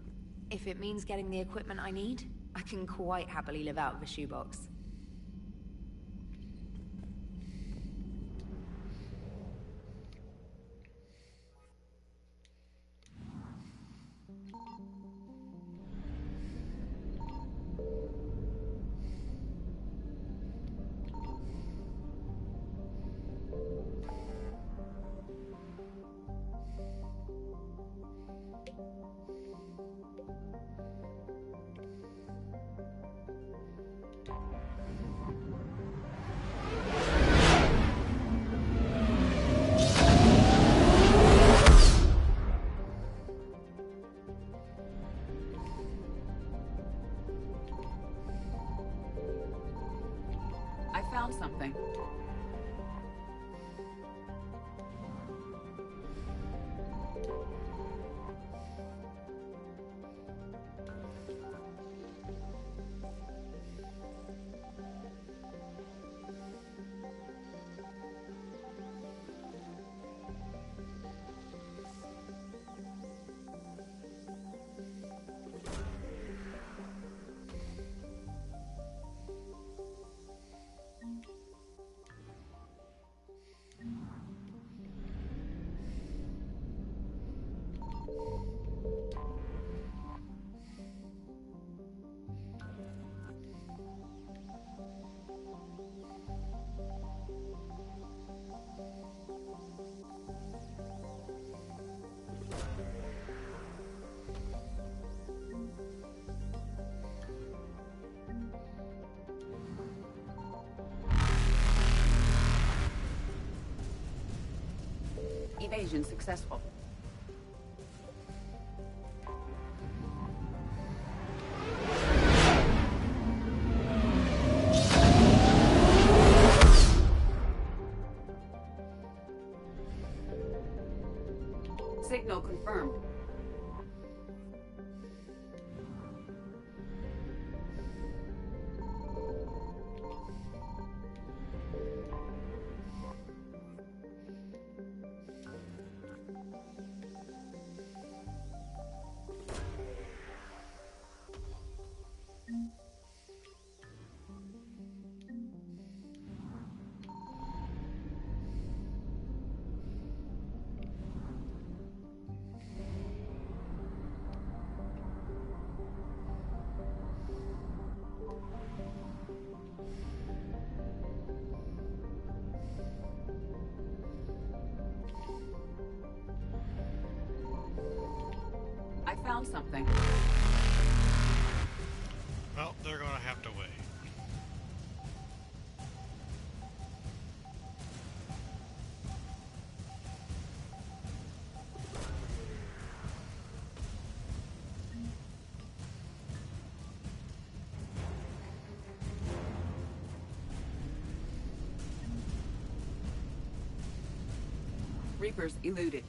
If it means getting the equipment I need, I can quite happily live out of a shoebox. I found something. Evasion successful. Signal confirmed. found something. Well, they're gonna have to wait. Reapers eluded.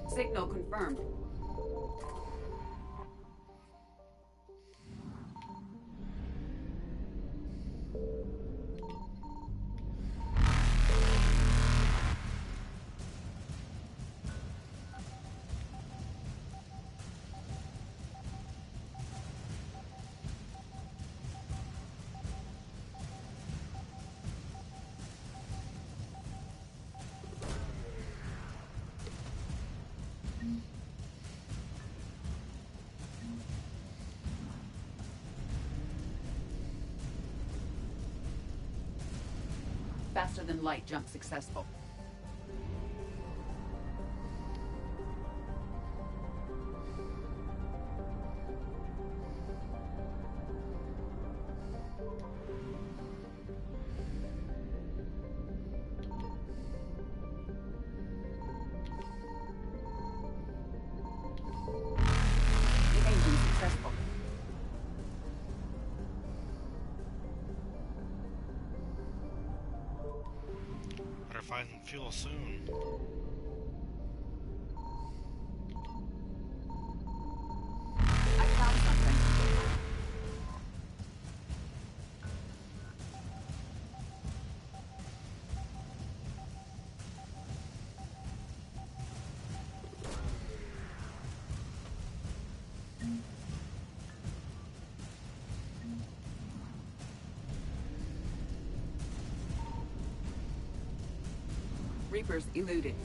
Signal confirmed. Faster than light jump successful. Engine successful. Better find some fuel soon. I found something. Reapers eluded.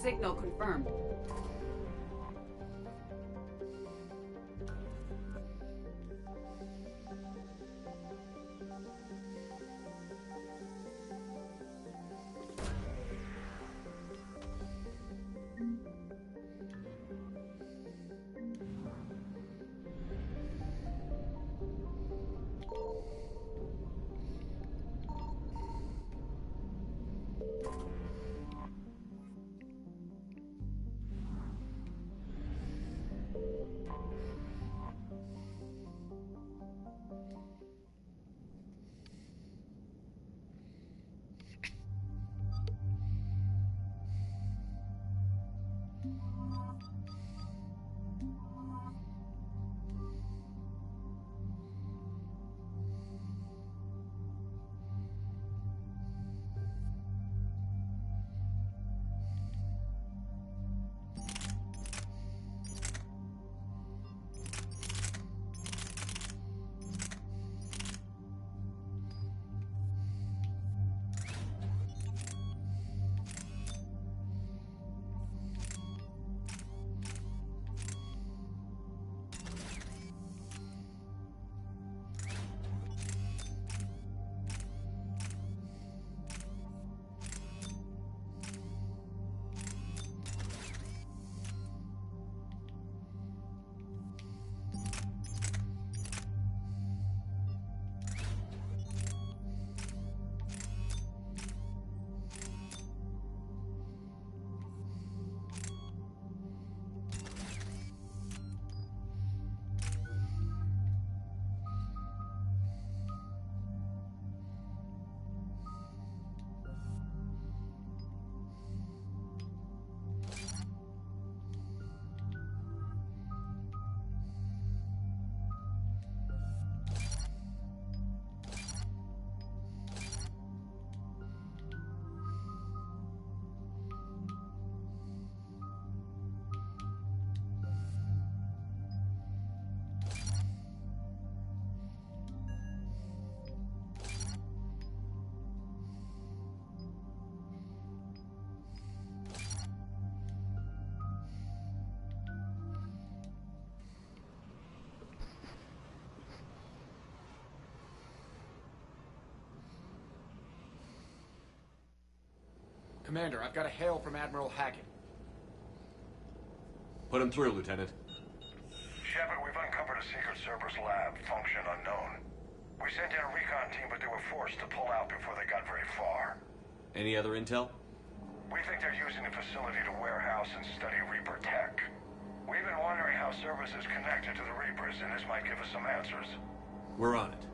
Signal confirmed. Commander, I've got a hail from Admiral Hackett. Put him through, Lieutenant. Shepard, we've uncovered a secret Cerberus lab, function unknown. We sent in a recon team, but they were forced to pull out before they got very far. Any other intel? We think they're using the facility to warehouse and study Reaper tech. We've been wondering how Cerberus is connected to the Reapers, and this might give us some answers. We're on it.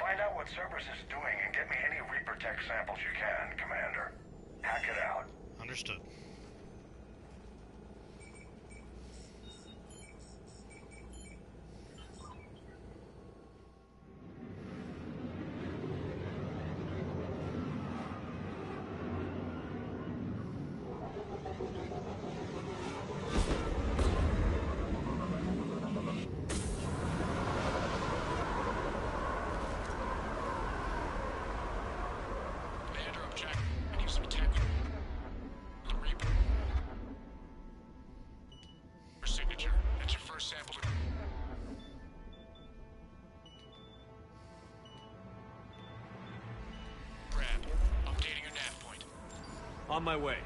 Find out what Cerberus is doing and get me any Reaper tech samples you can, Commander. Hack it out. Understood. On my way.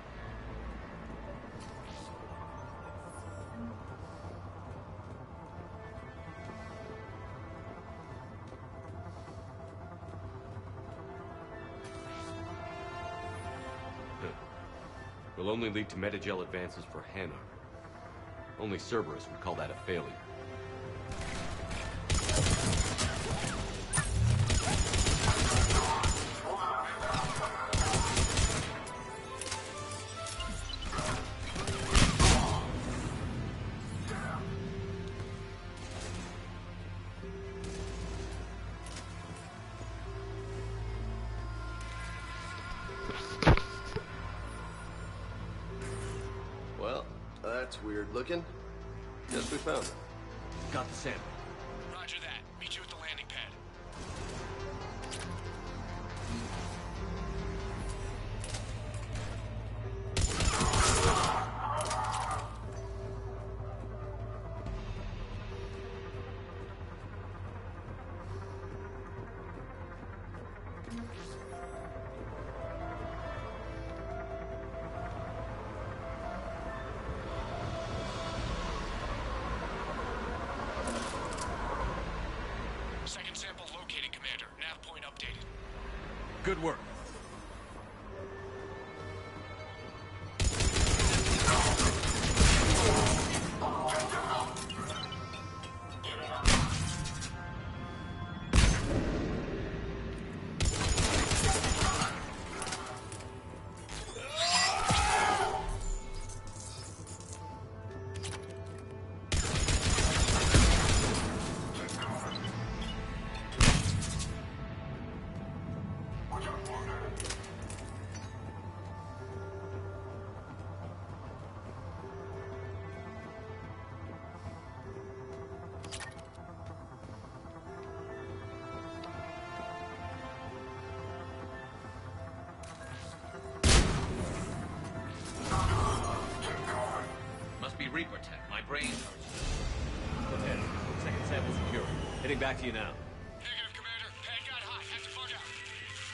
Will only lead to metagel advances for Hanar. Only Cerberus would call that a failure. That's weird looking. Guess we found it. Got the sample. Roger that. Meet you at the landing pad. Second sample located, Commander. Nav point updated. Good work. Reaper tech. My brain hurts. Okay. Second sample secure. Heading back to you now. Negative, Commander. Pad got hot. Had to bug out.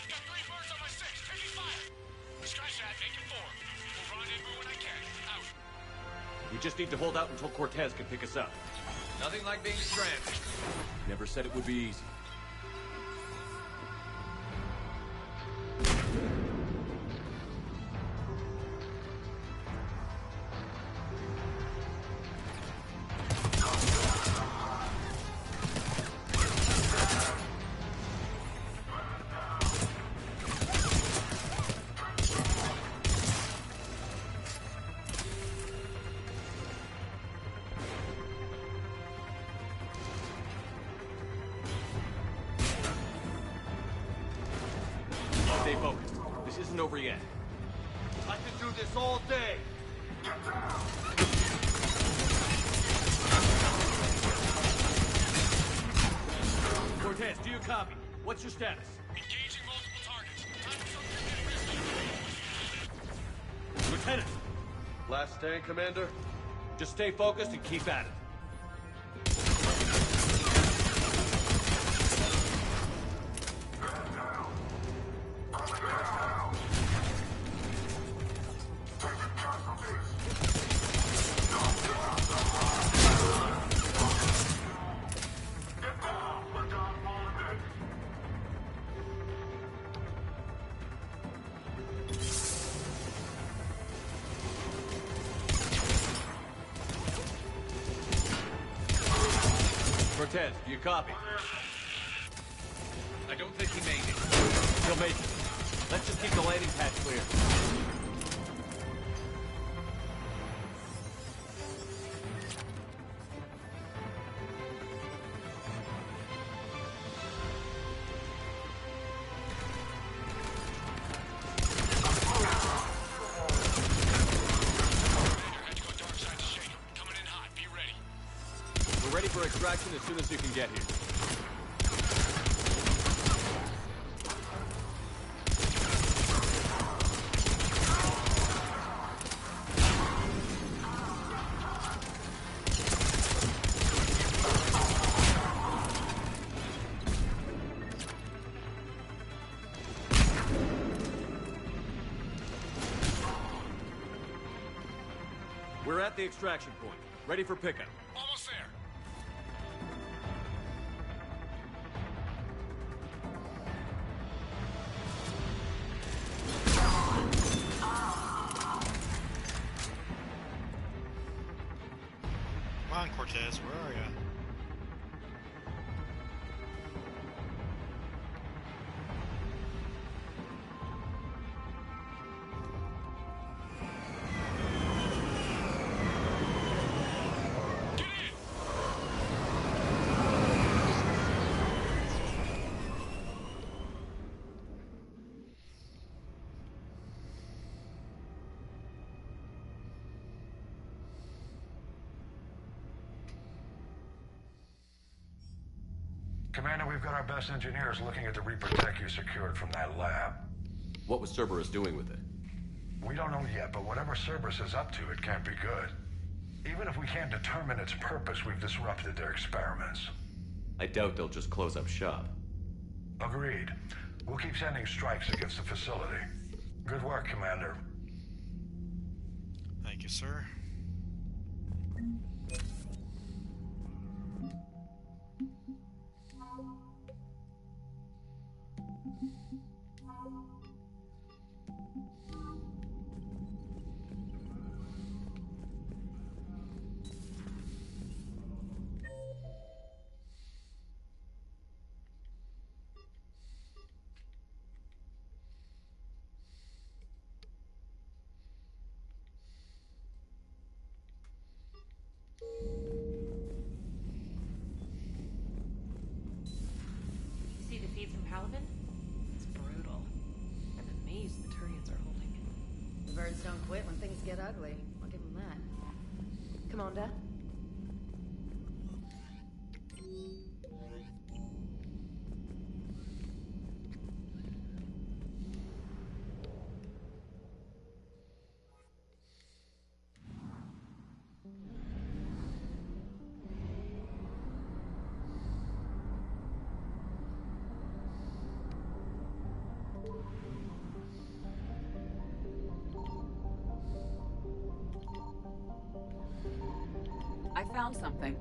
Got 3 birds on my 6. Taking fire. Scratch that. Make it 4. We'll rendezvous when I can. Out. We just need to hold out until Cortez can pick us up. Nothing like being stranded. Never said it would be easy. Stay focused. This isn't over yet. I could do this all day. Cortez, do you copy? What's your status? Engaging multiple targets. Time for some getting risky. Lieutenant! Last stand, Commander? Just stay focused and keep at it. Cortez, do you copy? I don't think he made it. He'll make it. Let's just keep the landing pad clear. We're ready for extraction as soon as you can get here. We're at the extraction point. Ready for pickup. Almost there. Come on, Cortez, where are you? Commander, we've got our best engineers looking at the Reaper tech you secured from that lab. What was Cerberus doing with it? We don't know yet, but whatever Cerberus is up to, it can't be good. Even if we can't determine its purpose, we've disrupted their experiments. I doubt they'll just close up shop. Agreed. We'll keep sending strikes against the facility. Good work, Commander. Thank you, sir. See the feeds from Paragon? It's brutal. I'm amazed the Turians are holding it. The birds don't quit when things get ugly. I'll give them that. Commander? I found something.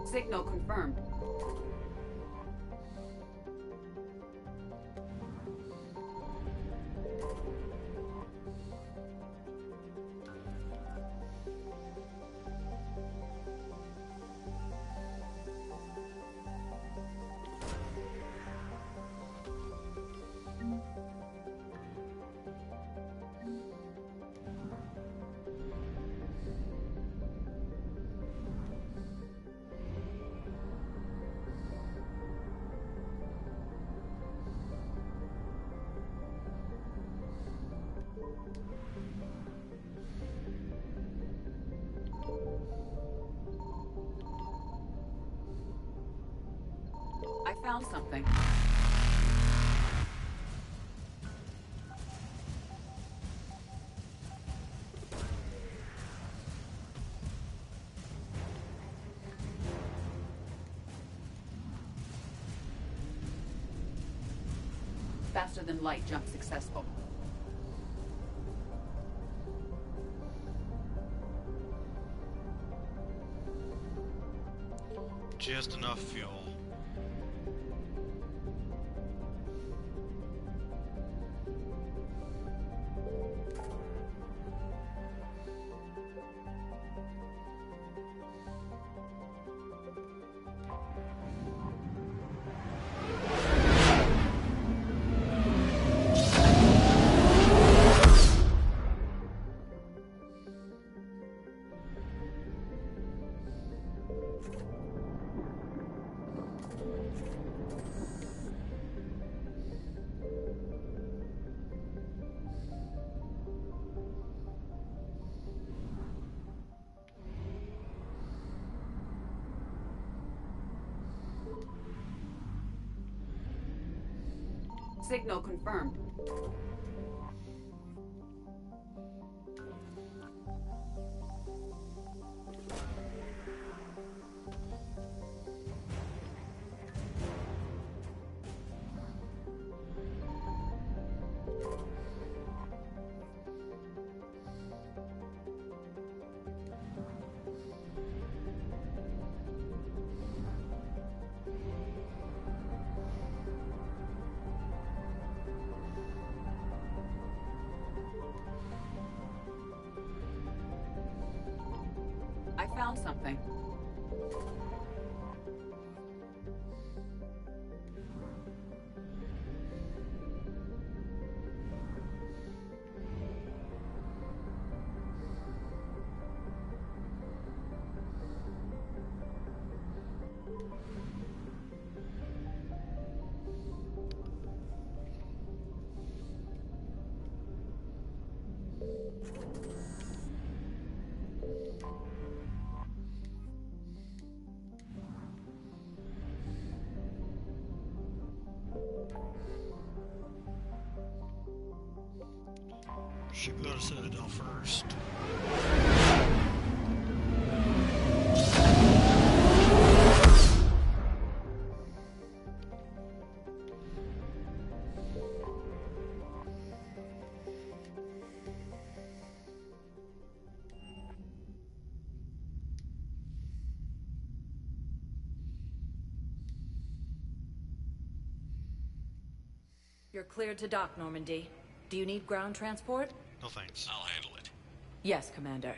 Signal confirmed. I found something. Faster than light jump successful. Just enough fuel. Signal confirmed. I found something. Should go to Citadel first. You're cleared to dock, Normandy. Do you need ground transport? No thanks. I'll handle it. Yes, Commander.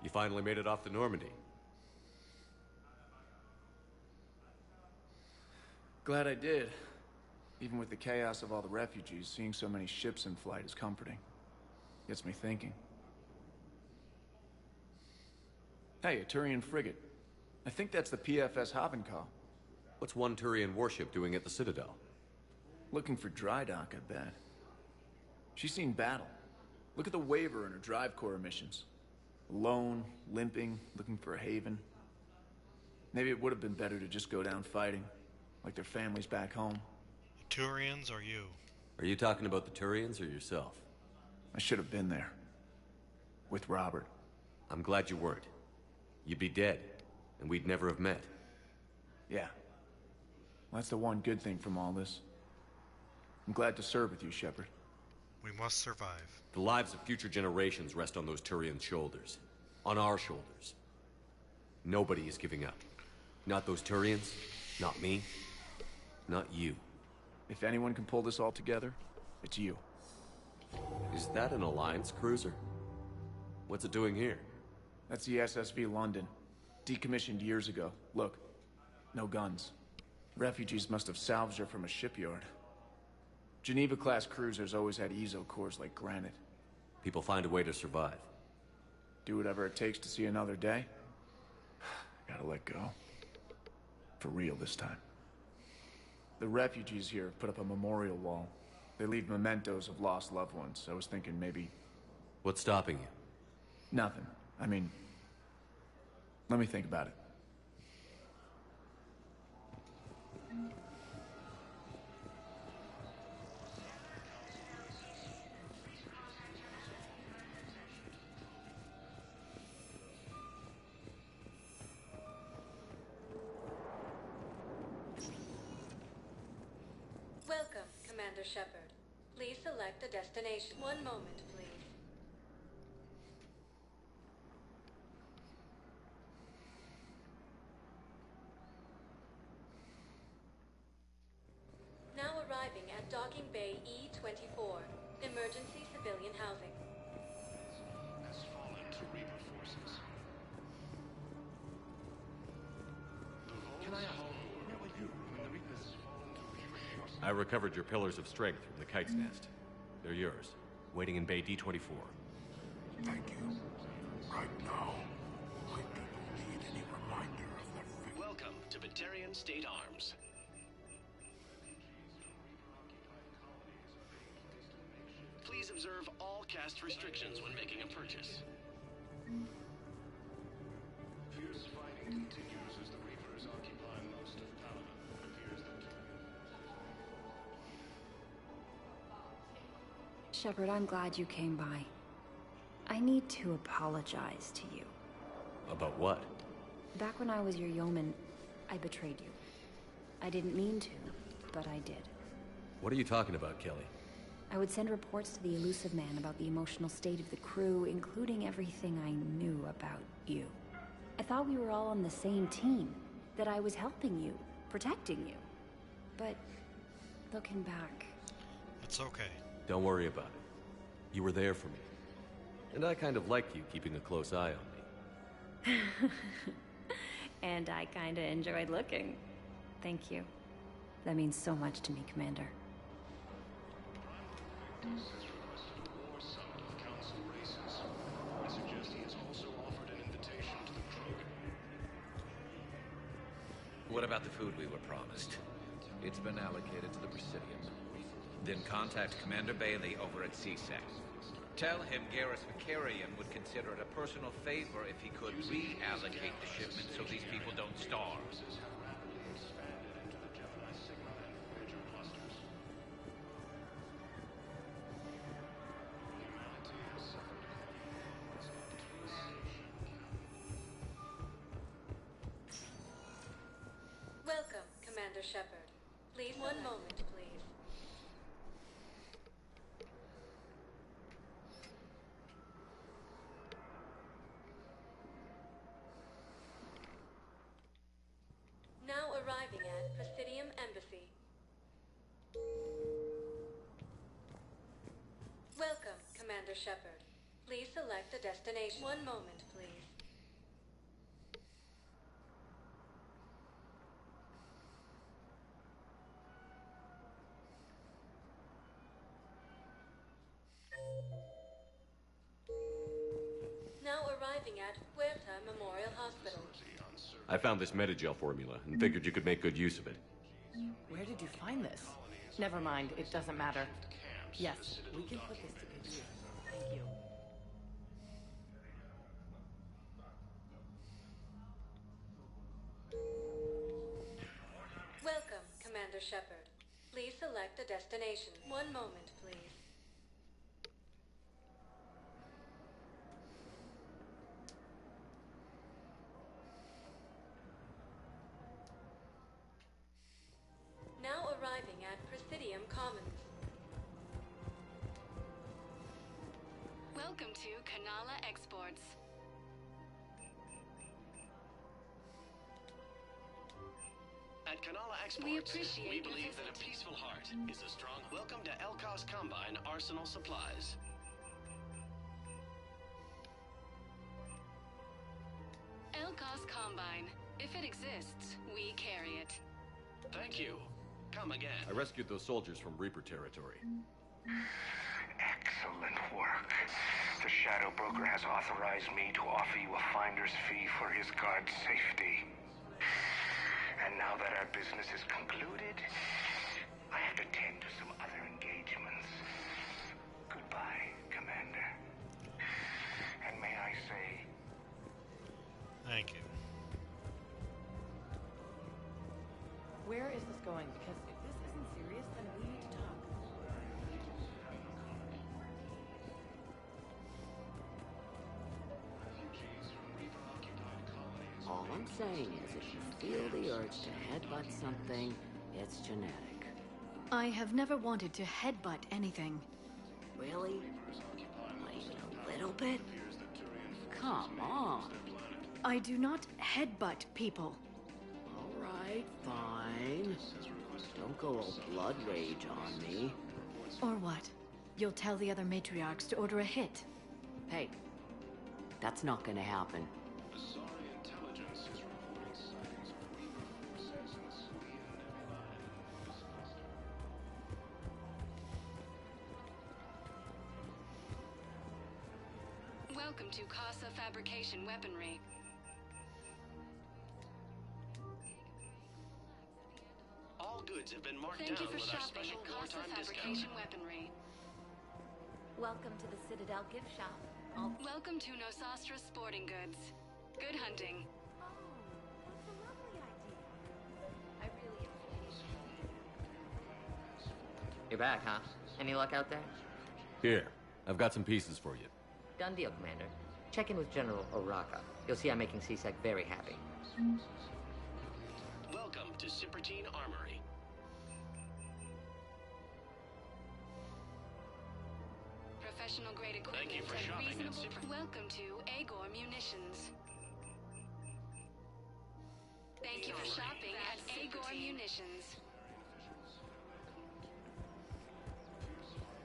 You finally made it off the Normandy. Glad I did. Even with the chaos of all the refugees, seeing so many ships in flight is comforting. Gets me thinking. Hey, a Turian frigate. I think that's the PFS Havenkal. What's one Turian warship doing at the Citadel? Looking for dry dock, I bet. She's seen battle. Look at the waiver in her drive core emissions. Alone, limping, looking for a haven. Maybe it would have been better to just go down fighting, like their families back home. The Turians or you? Are you talking about the Turians or yourself? I should have been there. With Robert. I'm glad you weren't. You'd be dead, and we'd never have met. Yeah. Well, that's the one good thing from all this. I'm glad to serve with you, Shepard. We must survive. The lives of future generations rest on those Turian shoulders. On our shoulders. Nobody is giving up. Not those Turians, not me, not you. If anyone can pull this all together, it's you. Is that an Alliance cruiser? What's it doing here? That's the SSV London. Decommissioned years ago. Look, no guns. Refugees must have salvaged her from a shipyard. Geneva-class cruisers always had ezo cores like granite. People find a way to survive. Do whatever it takes to see another day. Gotta let go. For real this time. The refugees here put up a memorial wall. They leave mementos of lost loved ones. I was thinking maybe... What's stopping you? Nothing. I mean... Let me think about it. Welcome, Commander Shepard. Please select a destination. One moment, please. Now arriving at Docking Bay E-24. Emergency civilian housing. Has fallen to Reaper forces. Can I ask, where were you when the Reapers fallen to Reaper forces? I recovered your pillars of strength from the kite's nest. They're yours, waiting in Bay D-24. Thank you. Right now, my people need any reminder of their fate. Welcome to Batarian State Arms. Please observe all caste restrictions when making a purchase. Fierce fighting continues as the Reapers occupy most of Paragon. It appears that... Shepard, I'm glad you came by. I need to apologize to you. About what? Back when I was your yeoman, I betrayed you. I didn't mean to, but I did. What are you talking about, Kelly? I would send reports to the Elusive Man about the emotional state of the crew, including everything I knew about you. I thought we were all on the same team, that I was helping you, protecting you. But, looking back... It's okay. Don't worry about it. You were there for me. And I kind of liked you keeping a close eye on me. And I kinda enjoyed looking. Thank you. That means so much to me, Commander. Has requested a war summit of council races. I suggest he has also offered an invitation to the Krogan. What about the food we were promised? It's been allocated to the Presidium. Then contact Commander Bailey over at CSEC. Tell him Garrus Vicarian would consider it a personal favor if he could reallocate the shipment so these people don't starve. Welcome, Commander Shepard. Please, one moment, please. Now arriving at Presidium Embassy. Welcome, Commander Shepard. Please select a destination. One moment, please. Now arriving at Huerta Memorial Hospital. I found this Metagel formula and figured you could make good use of it. Where did you find this? Never mind, it doesn't matter. Yes, we can put this to good use. Thank you. Welcome, Commander Shepard. Please select a destination. One moment, please. Now arriving at Presidium Commons. Welcome to Kanala Exports. At Kanala Exports, we believe that a peaceful heart is a strong welcome to Elkos Combine Arsenal Supplies. Elkos Combine Combine. If it exists, we carry it. Thank you. Come again. I rescued those soldiers from Reaper territory. Excellent work. The Shadow Broker has authorized me to offer you a finder's fee for his guard's safety. And now that our business is concluded, I have to tend to some other engagements. Goodbye, Commander. And may I say... Thank you. Where is this going? Because if this isn't serious, then we need to talk. All I'm saying is if you feel the urge to headbutt something, it's genetic. I have never wanted to headbutt anything. Really? Not even a little bit? Come on. I do not headbutt people. All right, fine. Don't go all blood rage on me. Or what? You'll tell the other matriarchs to order a hit. Hey, that's not gonna happen. Welcome to Casa Fabrication Weaponry. All goods have been marked Thank down you for with our shopping special at Casa wartime Fabrication discount. Weaponry. Welcome to the Citadel gift shop. Welcome to Nosastra Sporting Goods. Good hunting. I really appreciate You're back, huh? Any luck out there? Here, I've got some pieces for you. Done deal, Commander. Check in with General Oraka. You'll see I'm making C-Sec very happy. Welcome to Cipertine Armory. Professional grade equipment Thank you for at shopping at reasonable Cipert. Welcome to Agor Munitions. Thank you for shopping at Agor Munitions.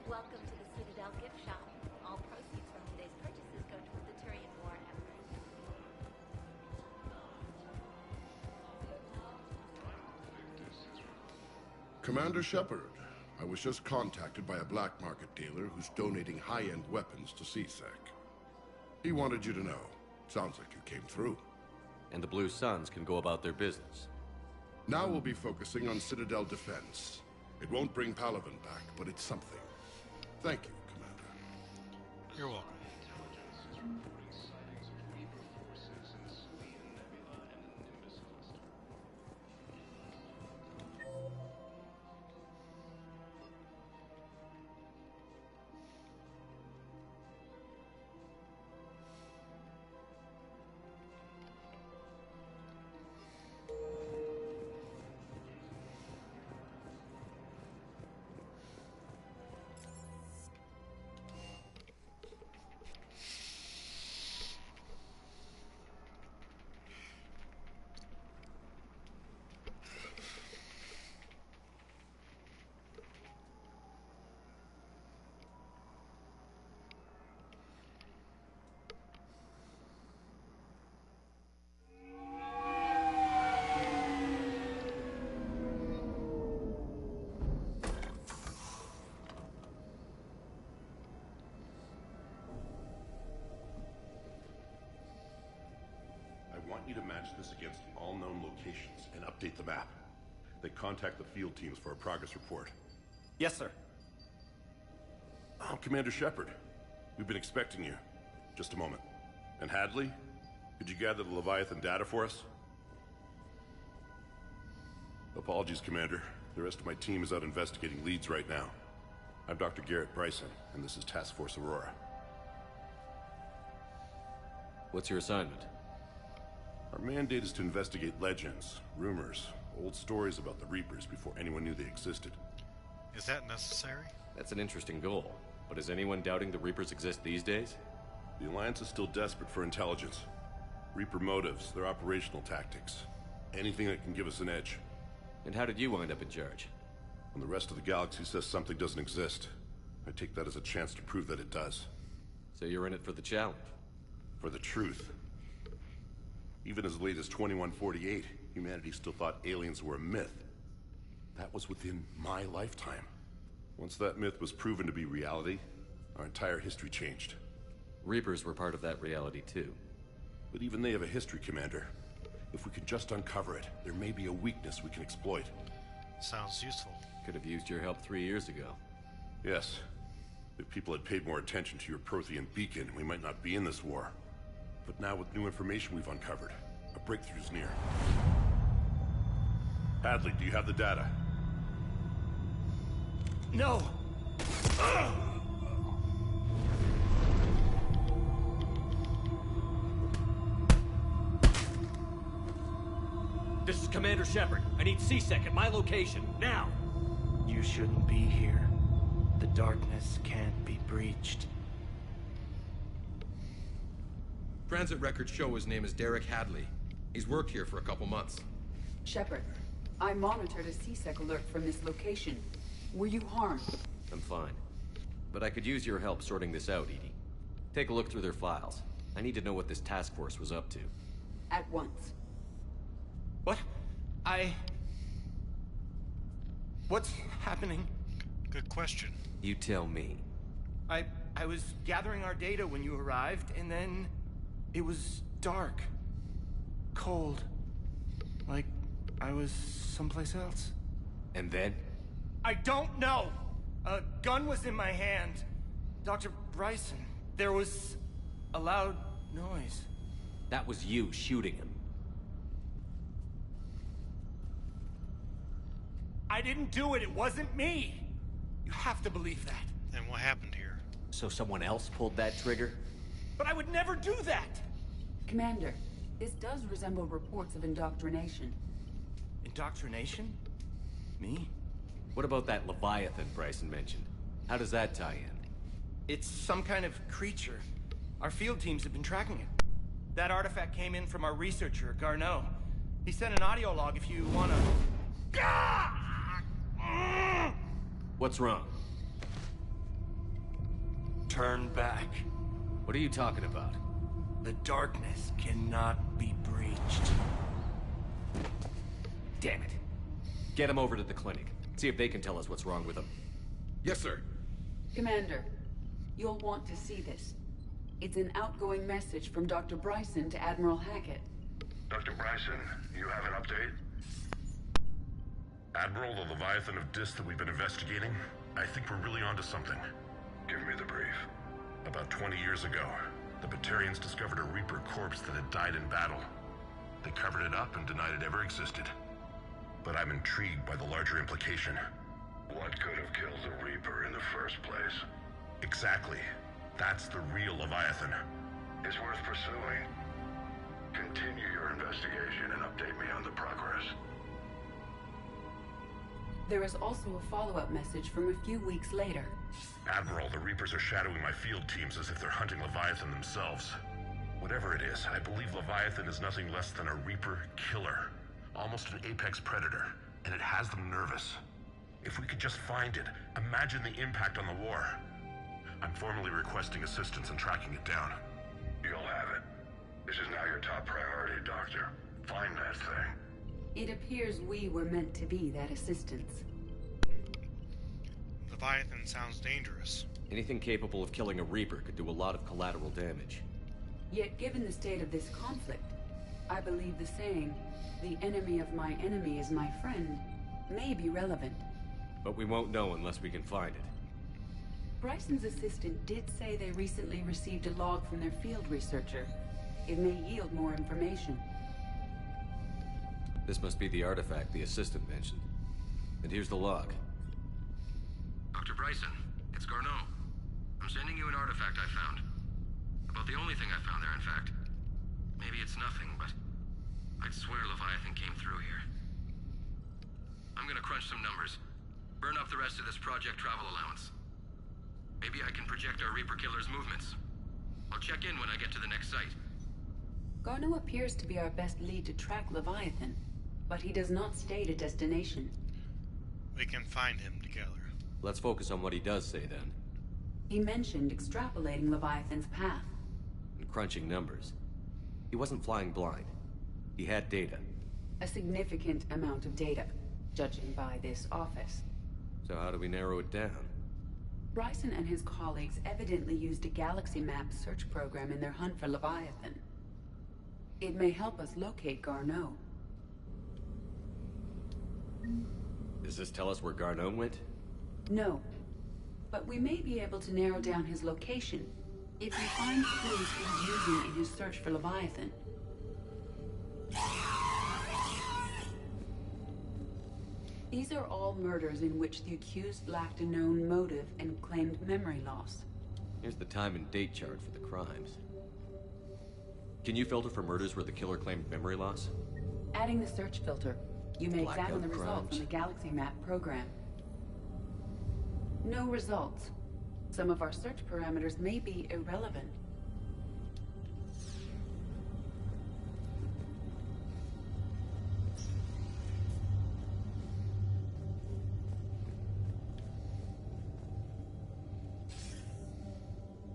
Welcome to the Citadel gift shop. All proceeds from today's purchases go toward the Turian War effort. Commander Shepard, I was just contacted by a black market dealer who's donating high-end weapons to CSEC. He wanted you to know. Sounds like you came through. And the Blue Suns can go about their business. Now we'll be focusing on Citadel defense. It won't bring Palaven back, but it's something. Thank you, Commander. You're welcome. I want you to match this against all known locations and update the map. Then contact the field teams for a progress report. Yes, sir. Oh, Commander Shepard. We've been expecting you. Just a moment. And Hadley? Could you gather the Leviathan data for us? Apologies, Commander. The rest of my team is out investigating leads right now. I'm Dr. Garrett Bryson, and this is Task Force Aurora. What's your assignment? Our mandate is to investigate legends, rumors, old stories about the Reapers before anyone knew they existed. Is that necessary? That's an interesting goal. But is anyone doubting the Reapers exist these days? The Alliance is still desperate for intelligence. Reaper motives, their operational tactics. Anything that can give us an edge. And how did you wind up in charge? When the rest of the galaxy says something doesn't exist, I take that as a chance to prove that it does. So you're in it for the challenge? For the truth. Even as late as 2148, humanity still thought aliens were a myth. That was within my lifetime. Once that myth was proven to be reality, our entire history changed. Reapers were part of that reality too. But even they have a history, Commander. If we can just uncover it, there may be a weakness we can exploit. Sounds useful. Could have used your help 3 years ago. Yes. If people had paid more attention to your Prothean beacon, we might not be in this war. But now with new information we've uncovered, a breakthrough's near. Hadley, do you have the data? No! This is Commander Shepard. I need C-Sec at my location, now! You shouldn't be here. The darkness can't be breached. Transit records show his name is Derek Hadley. He's worked here for a couple months. Shepard, I monitored a C-Sec alert from this location. Were you harmed? I'm fine. But I could use your help sorting this out, Edie. Take a look through their files. I need to know what this task force was up to. At once. What? What's happening? Good question. You tell me. I was gathering our data when you arrived, and then it was dark. Cold. Like I was someplace else. And then? I don't know! A gun was in my hand. Dr. Bryson. There was a loud noise. That was you shooting him. I didn't do it. It wasn't me. You have to believe that. And what happened here? So someone else pulled that trigger? But I would never do that! Commander, this does resemble reports of indoctrination. Indoctrination? Me? What about that Leviathan Bryson mentioned? How does that tie in? It's some kind of creature. Our field teams have been tracking it. That artifact came in from our researcher, Garneau. He sent an audio log if you wanna... What's wrong? Turn back. What are you talking about? The darkness cannot be breached. Damn it. Get him over to the clinic. See if they can tell us what's wrong with him. Yes, sir. Commander, you'll want to see this. It's an outgoing message from Dr. Bryson to Admiral Hackett. Dr. Bryson, you have an update? Admiral, the Leviathan of Dis that we've been investigating, I think we're really onto something. Give me the brief. About 20 years ago, the Batarians discovered a Reaper corpse that had died in battle. They covered it up and denied it ever existed. But I'm intrigued by the larger implication. What could have killed the Reaper in the first place? Exactly. That's the real Leviathan. It's worth pursuing. Continue your investigation and update me on the progress. There is also a follow-up message from a few weeks later. Admiral, the Reapers are shadowing my field teams as if they're hunting Leviathan themselves. Whatever it is, I believe Leviathan is nothing less than a Reaper killer. Almost an apex predator, and it has them nervous. If we could just find it, imagine the impact on the war. I'm formally requesting assistance in tracking it down. You'll have it. This is now your top priority, Doctor. Find that thing. It appears we were meant to be that assistance. Leviathan sounds dangerous. Anything capable of killing a Reaper could do a lot of collateral damage. Yet given the state of this conflict, I believe the saying, "The enemy of my enemy is my friend," may be relevant. But we won't know unless we can find it. Bryson's assistant did say they recently received a log from their field researcher. It may yield more information. This must be the artifact the assistant mentioned. And here's the log. Dr. Bryson, it's Garneau. I'm sending you an artifact I found. About the only thing I found there, in fact. Maybe it's nothing, but I'd swear Leviathan came through here. I'm gonna crunch some numbers. Burn up the rest of this project travel allowance. Maybe I can project our Reaper killer's movements. I'll check in when I get to the next site. Garneau appears to be our best lead to track Leviathan, but he does not state a destination. We can find him together. Let's focus on what he does say then. He mentioned extrapolating Leviathan's path. And crunching numbers. He wasn't flying blind. He had data. A significant amount of data, judging by this office. So how do we narrow it down? Bryson and his colleagues evidently used a galaxy map search program in their hunt for Leviathan. It may help us locate Garneau. Does this tell us where Garneau went? No. But we may be able to narrow down his location if we find clues he's using in his search for Leviathan. These are all murders in which the accused lacked a known motive and claimed memory loss. Here's the time and date chart for the crimes. Can you filter for murders where the killer claimed memory loss? Adding the search filter, you may Blackout examine the results crimes. from the Galaxy Map program. No results. Some of our search parameters may be irrelevant.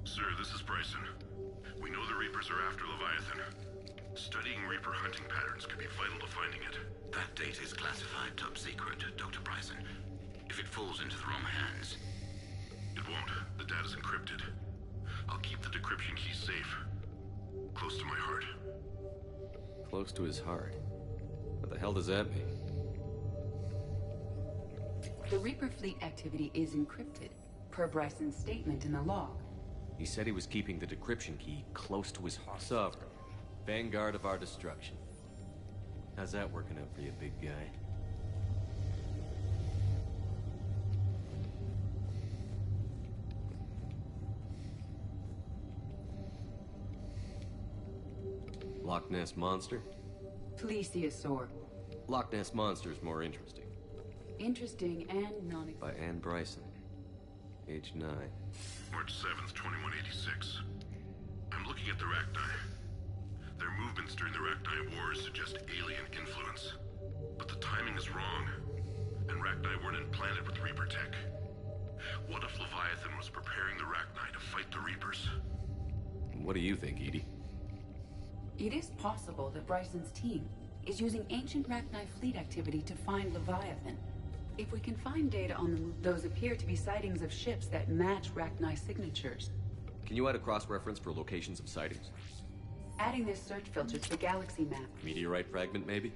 Sir, this is Bryson. We know the Reapers are after Leviathan. Studying Reaper hunting patterns could be vital to finding it. That data is classified top secret, Dr. Bryson. If it falls into the wrong hands... It won't. The data's encrypted. I'll keep the decryption key safe. Close to my heart. Close to his heart. What the hell does that mean? The Reaper fleet activity is encrypted, per Bryson's statement in the log. He said he was keeping the decryption key close to his heart. Sovereign. Vanguard of our destruction. How's that working out for you, big guy? Loch Ness Monster? Plesiosaur. Loch Ness Monster is more interesting. Interesting and non- By Anne Bryson. Age 9. March 7th, 2186. I'm looking at the Rachni. Their movements during the Rachni Wars suggest alien influence. But the timing is wrong. And Rachni weren't implanted with Reaper tech. What if Leviathan was preparing the Rachni to fight the Reapers? What do you think, Edie? It is possible that Bryson's team is using ancient Rachni fleet activity to find Leviathan. If we can find data on them, those appear to be sightings of ships that match Rachni signatures. Can you add a cross-reference for locations of sightings? Adding this search filter to the galaxy map. Meteorite fragment, maybe?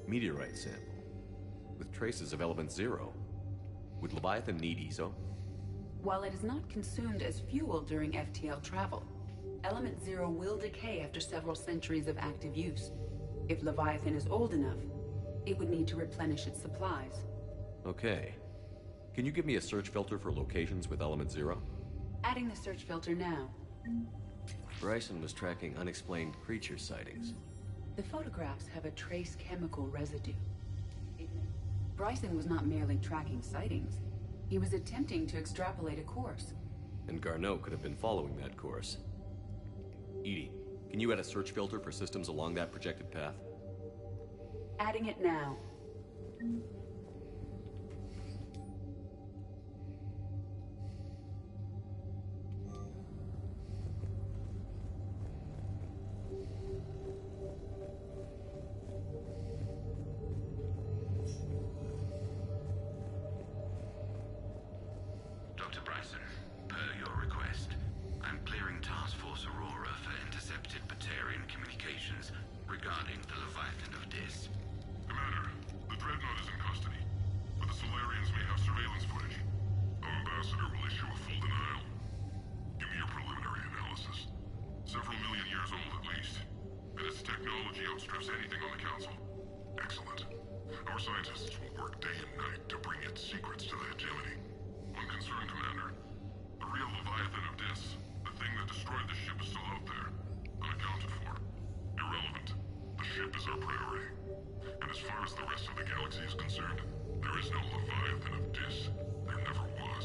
Meteorite sample. With traces of element 0. Would Leviathan need ESO? While it is not consumed as fuel during FTL travel, Element 0 will decay after several centuries of active use. If Leviathan is old enough, it would need to replenish its supplies. Okay. Can you give me a search filter for locations with element 0? Adding the search filter now. Bryson was tracking unexplained creature sightings. The photographs have a trace chemical residue. Bryson was not merely tracking sightings. He was attempting to extrapolate a course. And Garneau could have been following that course. Edie, can you add a search filter for systems along that projected path? Adding it now. Dr. Bryson, per your request, I'm clearing Task Force Aurora for intercepted Batarian communications regarding the Leviathan of Dis. Commander, the Dreadnought is in custody, but the Solarians may have surveillance footage. Our ambassador will issue a full denial. Give me your preliminary analysis. Several million years old at least, and its technology outstrips anything on the Council. Excellent. Our scientists will work day and night to bring its secrets to the hegemony. One concern, Commander. The real Leviathan of Dis, the thing that destroyed the ship, is still out there. Unaccounted for. Irrelevant. The ship is our priority. And as far as the rest of the galaxy is concerned, there is no Leviathan of Dis. There never was.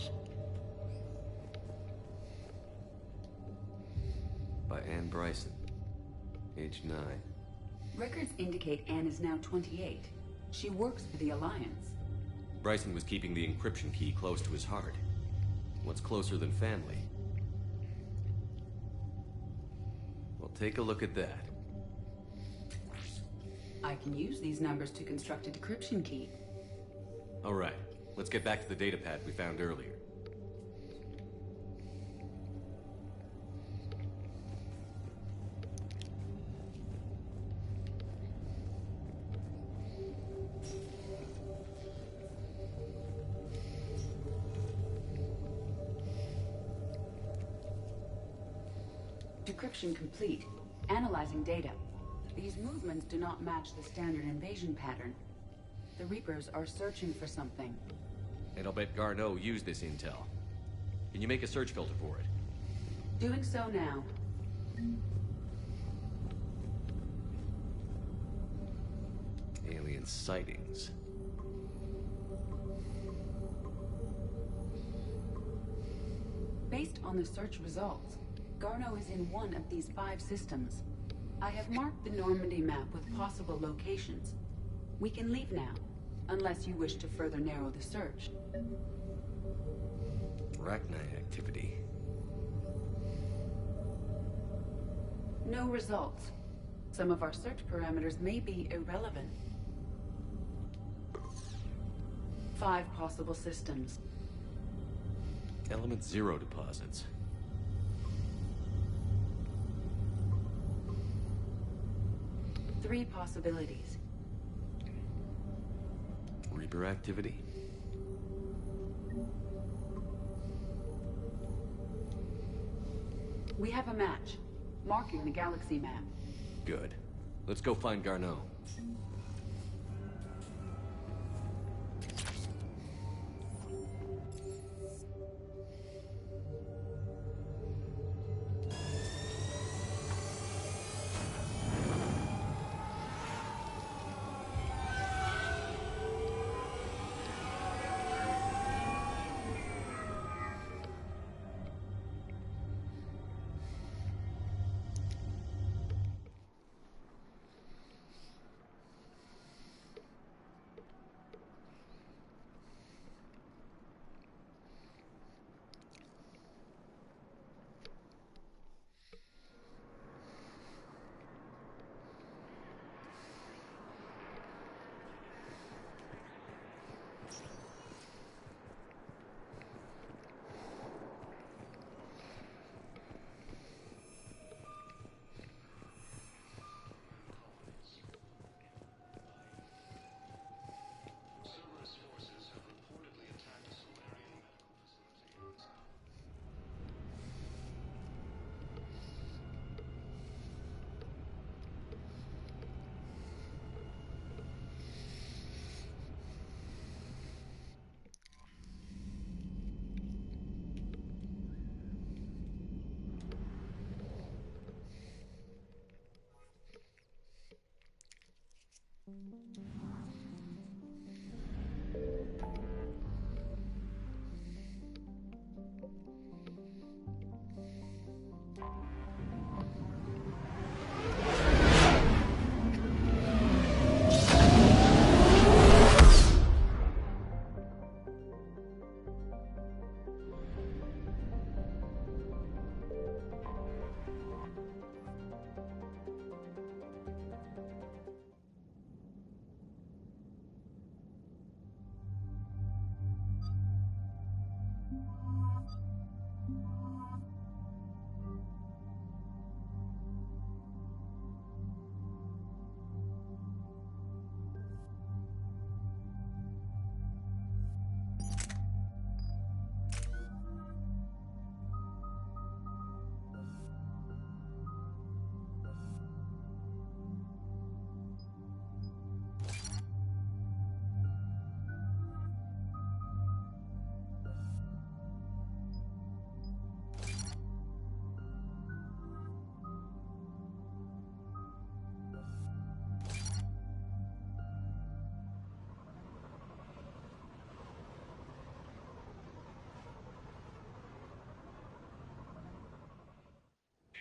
By Anne Bryson. Age 9. Records indicate Anne is now 28. She works for the Alliance. Bryson was keeping the encryption key close to his heart. What's closer than family? take a look at that. I can use these numbers to construct a decryption key. All right, let's get back to the datapad we found earlier. Decryption complete. Analyzing data. These movements do not match the standard invasion pattern. The Reapers are searching for something. And I'll bet Garneau used this intel. Can you make a search filter for it? Doing so now. Alien sightings. Based on the search results, Garneau is in one of these 5 systems. I have marked the Normandy map with possible locations. We can leave now, unless you wish to further narrow the search. Arachnite activity. No results. Some of our search parameters may be irrelevant. 5 possible systems. Element 0 deposits. Three possibilities. Reaper activity. We have a match, marking the galaxy map. Good. Let's go find Garneau.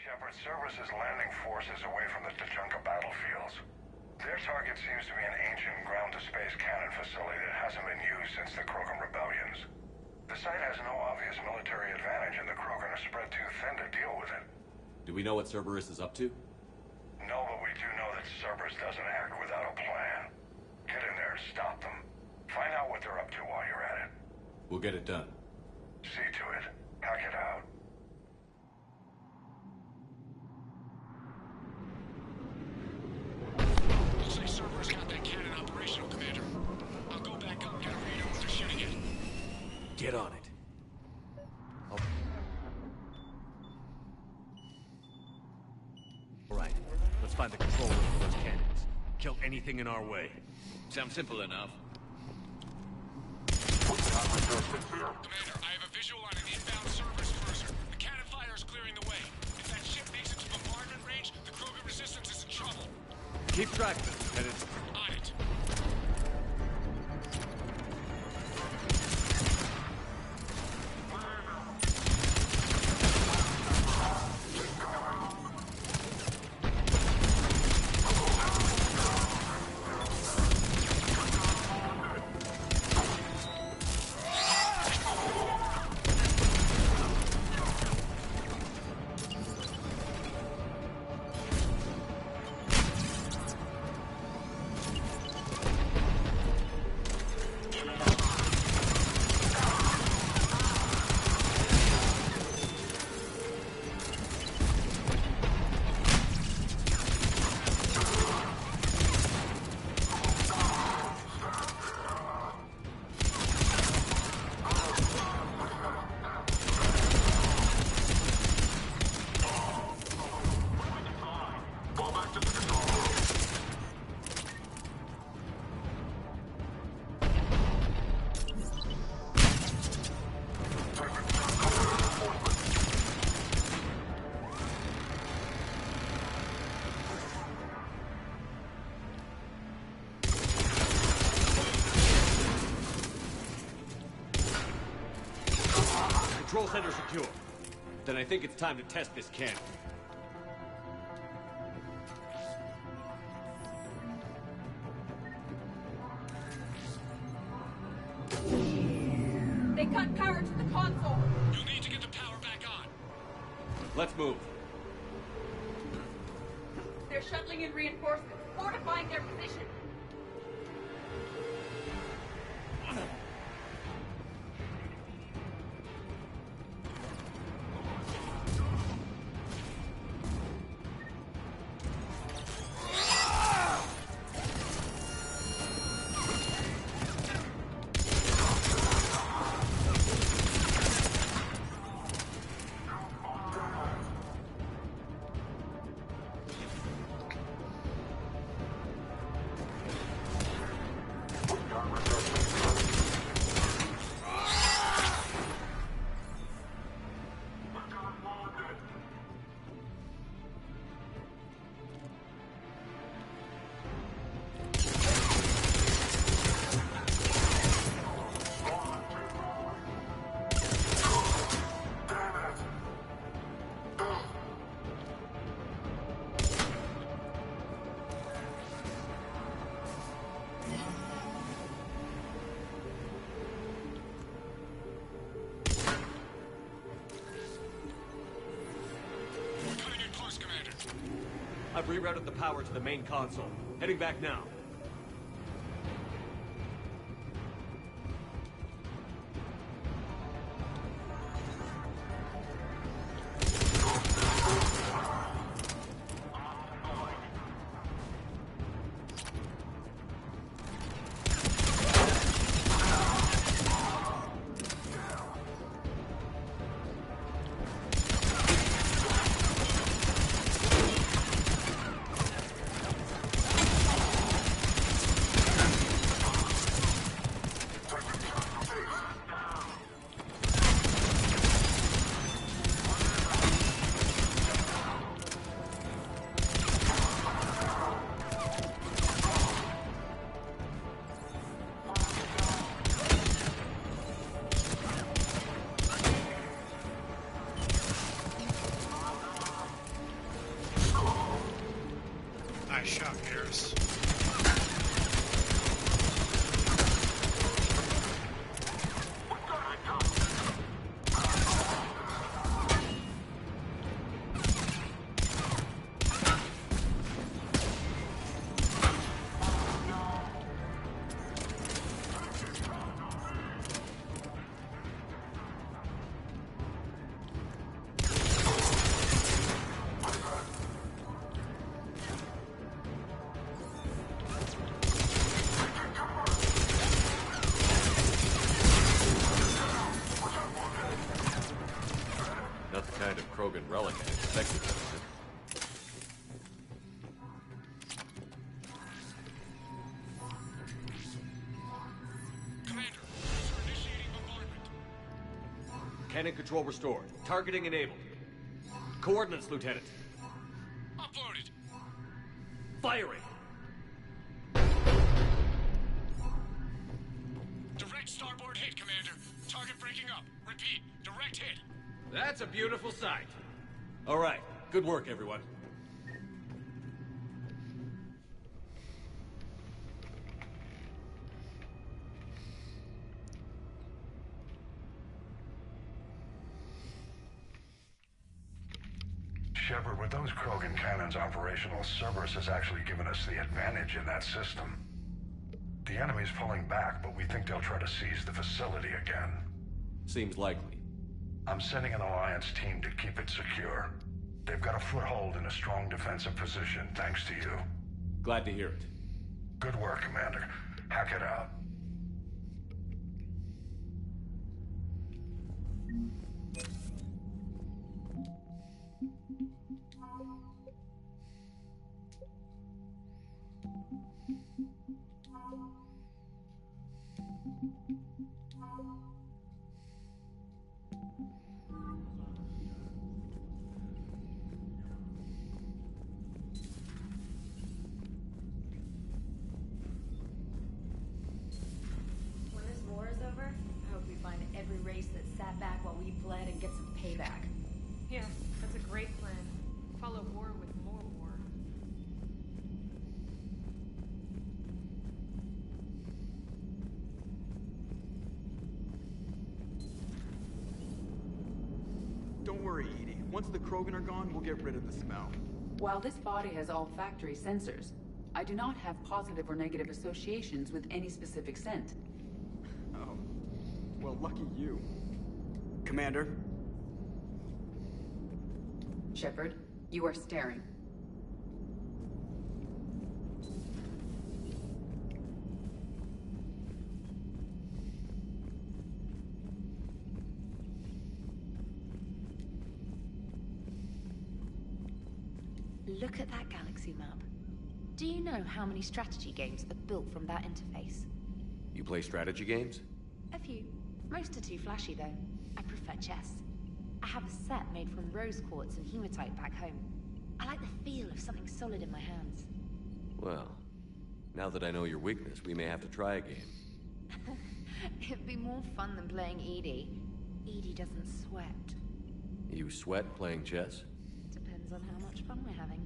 Shepard services landing forces away from the Tachanka battlefields. Their target seems to be an ancient ground-to-space cannon facility that hasn't been used since the Krogan rebellions. The site has no obvious military advantage, and the Krogan are spread too thin to deal with it. Do we know what Cerberus is up to? No, but we do know that Cerberus doesn't act without a plan. Get in there and stop them. Find out what they're up to while you're at it. We'll get it done. See to it. Hack it out. Looks like Cerberus got that cannon operational, Commander. I'll go back up and get a read on what they're shooting at. Get on it. All right, let's find the control room for those cannons. Kill anything in our way. Sounds simple enough. Commander, I have a visual on an inbound Cerberus cruiser. The cannon fire is clearing the way. If that ship makes it to bombardment range, the Krogan resistance is in trouble. Keep track of it, Lieutenant. On it. Control center secure. Then I think it's time to test this cannon. They cut power to the console. You'll need to get the power back on. Let's move. They're shuttling in reinforcements, fortifying their position. I've rerouted the power to the main console. Heading back now. Krogan relic had infected them. Commander, cruiser initiating bombardment. Cannon control restored. Targeting enabled. Coordinates, Lieutenant. Uploaded. Firing! Direct starboard hit, Commander. Target breaking up. Repeat, direct hit. That's a beautiful sight. All right. Good work, everyone. Shepard, with those Krogan cannons operational, Cerberus has actually given us the advantage in that system. The enemy's pulling back, but we think they'll try to seize the facility again. Seems likely. I'm sending an Alliance team to keep it secure. They've got a foothold in a strong defensive position, thanks to you. Glad to hear it. Good work, Commander. Hack it out. When this war is over, I hope we find every race that sat back while we bled and get some payback. Yeah, that's a great plan. Follow war with more war. Don't worry, Edie. Once the Krogan are gone, we'll get rid of the smell. While this body has all factory sensors, I do not have positive or negative associations with any specific scent. Oh. Well, lucky you. Commander? Shepard, you are staring. Look at that galaxy map. Do you know how many strategy games are built from that interface? You play strategy games? A few. Most are too flashy, though. I prefer chess. I have a set made from rose quartz and hematite back home. I like the feel of something solid in my hands. Well, now that I know your weakness, we may have to try a game. It'd be more fun than playing Edie. Edie doesn't sweat. You sweat playing chess? Depends on how much fun we're having.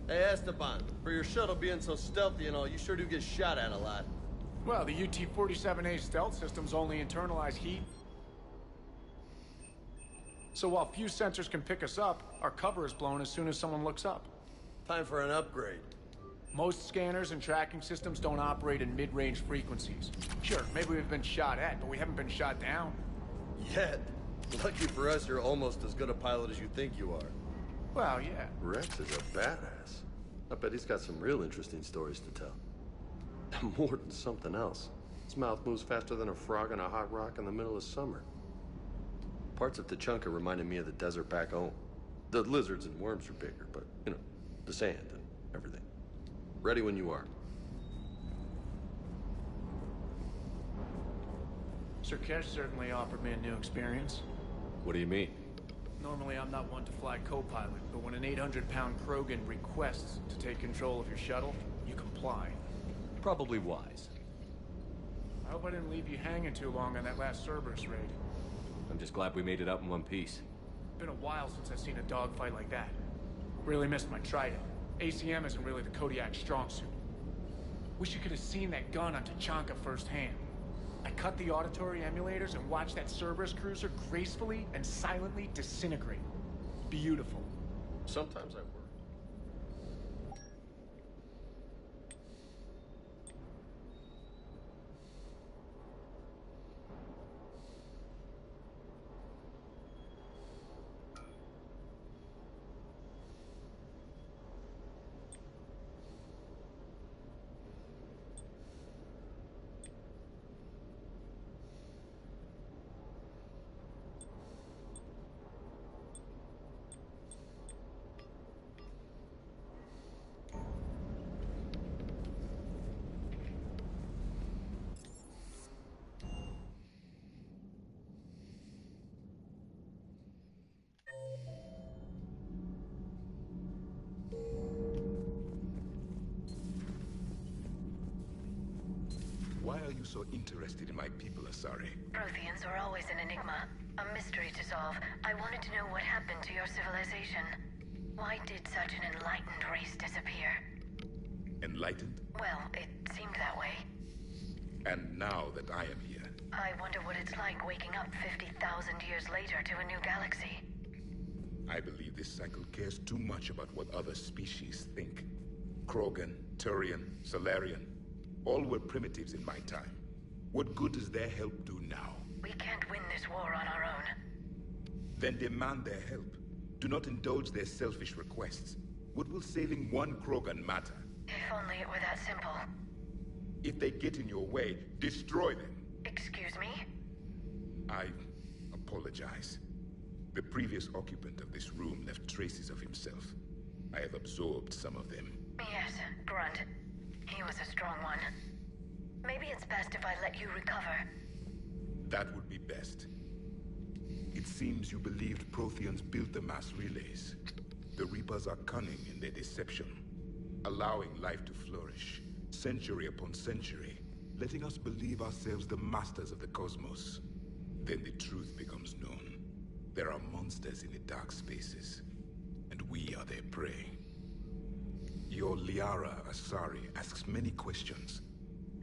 Hey, Esteban, for your shuttle being so stealthy and all, you sure do get shot at a lot. Well, the UT-47A stealth systems only internalize heat. So while few sensors can pick us up, our cover is blown as soon as someone looks up. Time for an upgrade. Most scanners and tracking systems don't operate in mid-range frequencies. Sure, maybe we've been shot at, but we haven't been shot down. Yet. Lucky for us, you're almost as good a pilot as you think you are. Well, yeah. Rex is a badass. I bet he's got some real interesting stories to tell. More than something else. His mouth moves faster than a frog on a hot rock in the middle of summer. Parts of Tachanka reminded me of the desert back home. The lizards and worms are bigger, but, you know, the sand and everything. Ready when you are. Sirkesh certainly offered me a new experience. What do you mean? Normally, I'm not one to fly co-pilot, but when an 800-pound Krogan requests to take control of your shuttle, you comply. Probably wise. I hope I didn't leave you hanging too long on that last Cerberus raid. I'm just glad we made it out in one piece. Been a while since I've seen a dogfight like that. Really missed my Trident. ACM isn't really the Kodiak strong suit. Wish you could have seen that gun on Tachanka firsthand. I cut the auditory emulators and watched that Cerberus cruiser gracefully and silently disintegrate. Beautiful. Sometimes I worry. you so interested in my people, Asari? Protheans are always an enigma, a mystery to solve. I wanted to know what happened to your civilization. Why did such an enlightened race disappear? Enlightened? Well, it seemed that way. And now that I am here... I wonder what it's like waking up 50,000 years later to a new galaxy. I believe this cycle cares too much about what other species think. Krogan, Turian, Solarian, all were primitives in my time. What good does their help do now? We can't win this war on our own. Then demand their help. Do not indulge their selfish requests. What will saving one Krogan matter? If only it were that simple. If they get in your way, destroy them. Excuse me? I apologize. The previous occupant of this room left traces of himself. I have absorbed some of them. Yes, Grunt. He was a strong one. Maybe it's best if I let you recover. That would be best. It seems you believed Protheans built the mass relays. The Reapers are cunning in their deception, allowing life to flourish, century upon century, letting us believe ourselves the masters of the cosmos. Then the truth becomes known. There are monsters in the dark spaces, and we are their prey. Your Liara Asari asks many questions.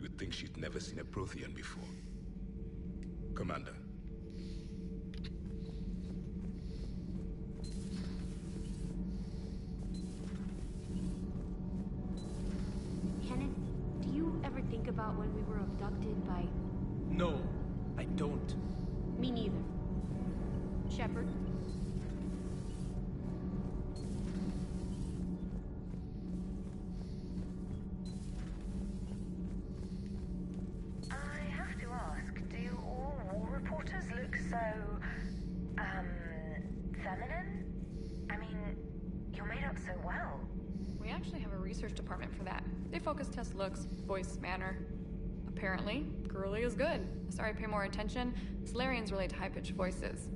You'd think she'd never seen a Prothean before. Commander. Kenneth, do you ever think about when we were abducted by... No, I don't. Me neither. Shepard? I have to ask, do all war reporters look so... feminine? I mean, you're made up so well. We actually have a research department for that. They focus test looks, voice, manner. Apparently, girly is good. Sorry, pay more attention. Solarians relate to high-pitched voices.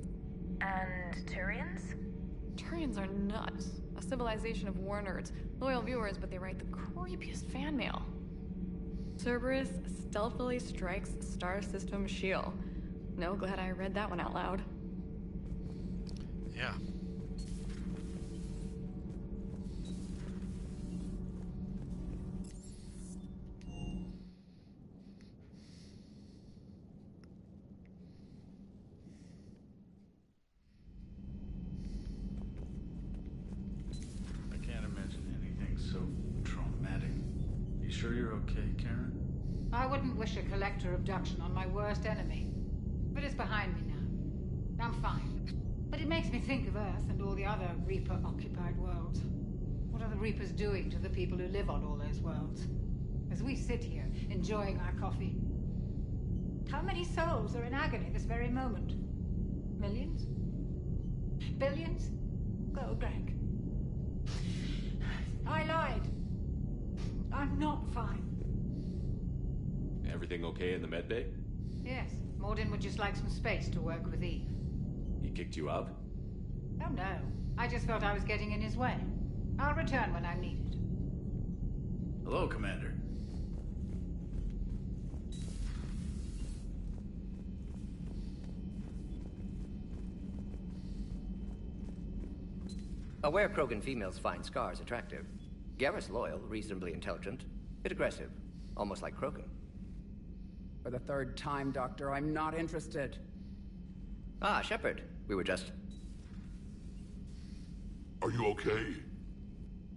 And Turians? Turians are nuts. A civilization of war nerds. Loyal viewers, but they write the creepiest fan mail. Cerberus stealthily strikes star system shield. No, glad I read that one out loud. Yeah. I can't imagine anything so traumatic. You sure you're okay, Karen? I wouldn't wish a collector abduction on my worst enemy. But it's behind me now. I'm fine. But it makes me think of Earth and all the other Reaper-occupied worlds. What are the Reapers doing to the people who live on all those worlds? As we sit here, enjoying our coffee. How many souls are in agony this very moment? Millions? Billions? Go, Greg. I lied. I'm not fine. Everything okay in the medbay? Yes, Morden would just like some space to work with Eve. He kicked you out? Oh no, I just felt I was getting in his way. I'll return when I'm needed. Hello, Commander. Aware Krogan females find scars attractive. Garrus loyal, reasonably intelligent, bit aggressive, almost like Krogan. For the third time, Doctor, I'm not interested. Ah, Shepard. We were just... Are you okay?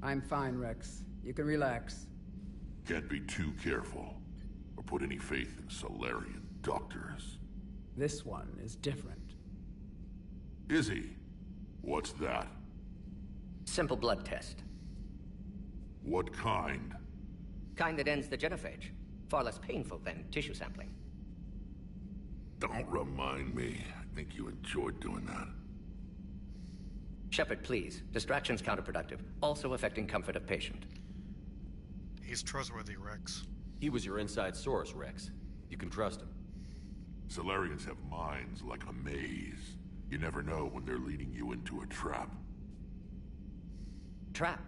I'm fine, Rex. You can relax. Can't be too careful, or put any faith in Solarian doctors. This one is different. Is he? What's that? Simple blood test. What kind? Kind that ends the genophage. Far less painful than tissue sampling. Don't remind me. I think you enjoyed doing that. Shepard, please. Distraction's counterproductive. Also affecting comfort of patient. He's trustworthy, Rex. He was your inside source, Rex. You can trust him. Solarians have minds like a maze. You never know when they're leading you into a trap. Trap?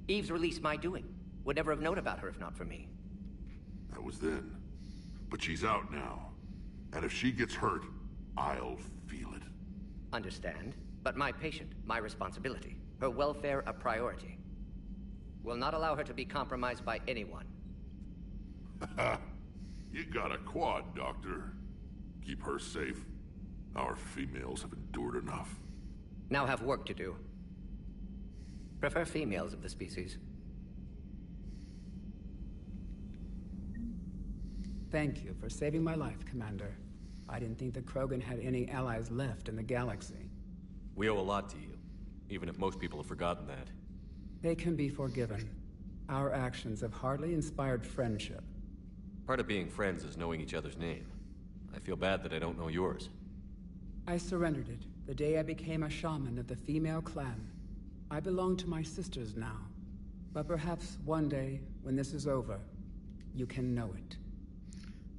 Eve's release my doing. Would never have known about her if not for me. That was then. But she's out now. And if she gets hurt, I'll feel it. Understand, but my patient, my responsibility. Her welfare a priority. Will not allow her to be compromised by anyone. You got a quad, Doctor. Keep her safe. Our females have endured enough. Now have work to do. Prefer females of the species. Thank you for saving my life, Commander. I didn't think the Krogan had any allies left in the galaxy. We owe a lot to you, even if most people have forgotten that. They can be forgiven. Our actions have hardly inspired friendship. Part of being friends is knowing each other's name. I feel bad that I don't know yours. I surrendered it the day I became a shaman of the female clan. I belong to my sisters now. But perhaps one day, when this is over, you can know it.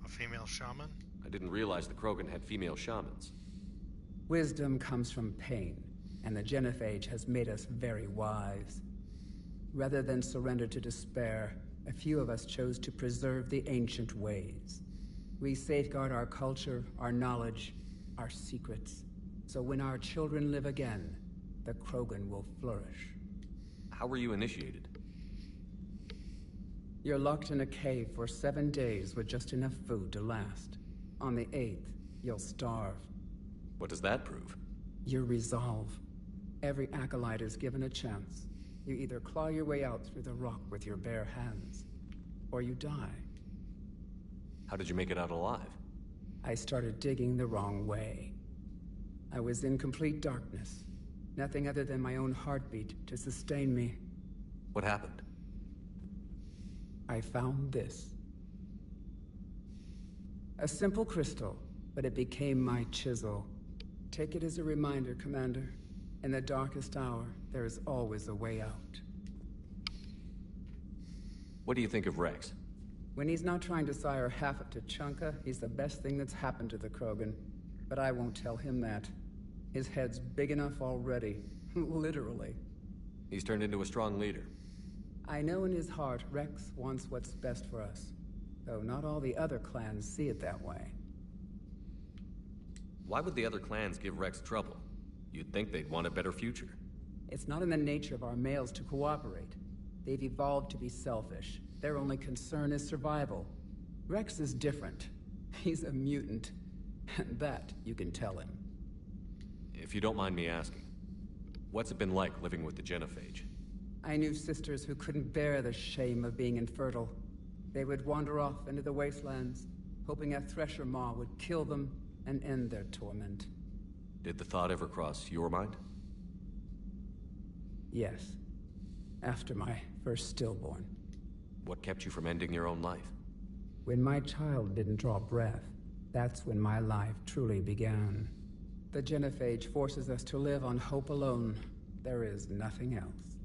A female shaman? I didn't realize the Krogan had female shamans. Wisdom comes from pain, and the Genophage has made us very wise. Rather than surrender to despair, a few of us chose to preserve the ancient ways. We safeguard our culture, our knowledge, our secrets. So when our children live again, the Krogan will flourish. How were you initiated? You're locked in a cave for 7 days with just enough food to last. On the 8th, you'll starve. What does that prove? Your resolve. Every acolyte is given a chance. You either claw your way out through the rock with your bare hands, or you die. How did you make it out alive? I started digging the wrong way. I was in complete darkness. Nothing other than my own heartbeat to sustain me. What happened? I found this. A simple crystal, but it became my chisel. Take it as a reminder, Commander. In the darkest hour, there is always a way out. What do you think of Rex? When he's not trying to sire half of Tuchanka, he's the best thing that's happened to the Krogan. But I won't tell him that. His head's big enough already. Literally. He's turned into a strong leader. I know in his heart Rex wants what's best for us. Though not all the other clans see it that way. Why would the other clans give Rex trouble? You'd think they'd want a better future. It's not in the nature of our males to cooperate. They've evolved to be selfish. Their only concern is survival. Rex is different. He's a mutant. And that you can tell him. If you don't mind me asking, what's it been like living with the Genophage? I knew sisters who couldn't bear the shame of being infertile. They would wander off into the wastelands, hoping a thresher maw would kill them and end their torment. Did the thought ever cross your mind? Yes. After my first stillborn. What kept you from ending your own life? When my child didn't draw breath, that's when my life truly began. The Genophage forces us to live on hope alone. There is nothing else.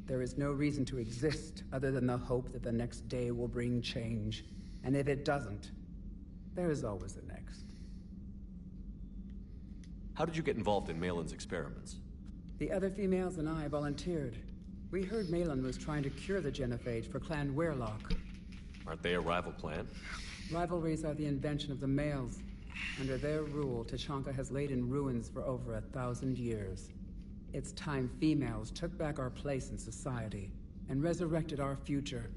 There is no reason to exist other than the hope that the next day will bring change. And if it doesn't, there is always the next. How did you get involved in Malin's experiments? The other females and I volunteered. We heard Malin was trying to cure the Genophage for Clan Weirlock. Aren't they a rival clan? Rivalries are the invention of the males. Under their rule, Tuchanka has laid in ruins for over 1,000 years. It's time females took back our place in society and resurrected our future.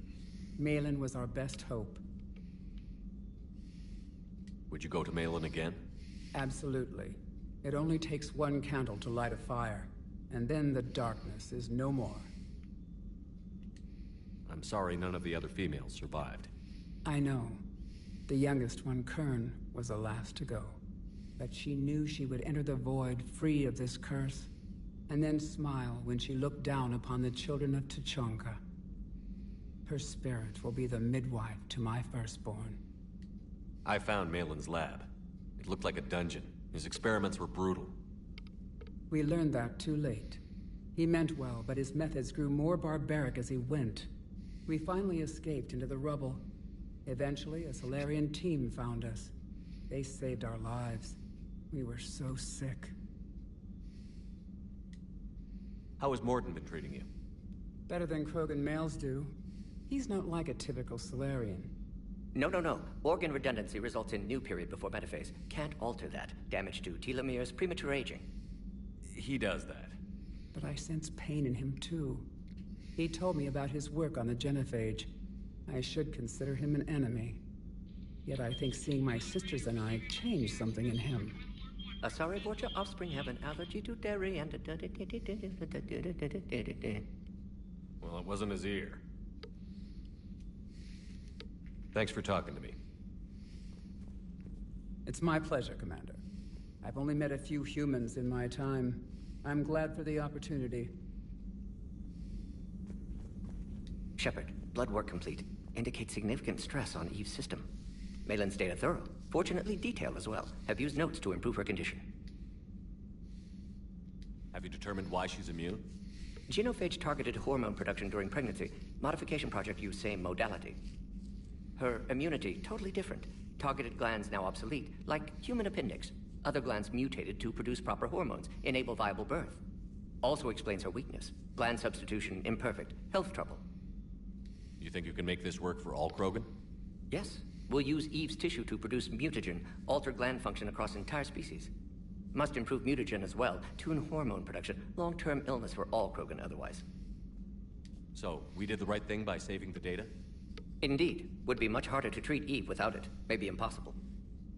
Malin was our best hope. Would you go to Malin again? Absolutely. It only takes one candle to light a fire, and then the darkness is no more. I'm sorry none of the other females survived. I know. The youngest one, Kern, was the last to go. But she knew she would enter the void free of this curse, and then smile when she looked down upon the children of Tuchanka. Her spirit will be the midwife to my firstborn. I found Malin's lab. It looked like a dungeon. His experiments were brutal. We learned that too late. He meant well, but his methods grew more barbaric as he went. We finally escaped into the rubble. Eventually, a Solarian team found us. They saved our lives. We were so sick. How has Morden been treating you? Better than Krogan males do. He's not like a typical Solarian. No. Organ redundancy results in new period before metaphase. Can't alter that. Damage to telomeres, premature aging. He does that. But I sense pain in him, too. He told me about his work on the genophage. I should consider him an enemy. Yet I think seeing my sisters and I changed something in him. Sorry, but your offspring have an allergy to dairy and... Well, it wasn't his ear. Thanks for talking to me. It's my pleasure, Commander. I've only met a few humans in my time. I'm glad for the opportunity. Shepard, blood work complete. Indicates significant stress on Eve's system. Malin's data thorough. Fortunately detailed as well. Have used notes to improve her condition. Have you determined why she's immune? Genophage targeted hormone production during pregnancy. Modification project used same modality. Her immunity, totally different. Targeted glands now obsolete, like human appendix. Other glands mutated to produce proper hormones, enable viable birth. Also explains her weakness. Gland substitution imperfect. Health trouble. You think you can make this work for all Krogan? Yes. We'll use Eve's tissue to produce mutagen, alter gland function across entire species. Must improve mutagen as well, tune hormone production, long-term illness for all Krogan otherwise. So, we did the right thing by saving the data? Indeed. Would be much harder to treat Eve without it. Maybe impossible.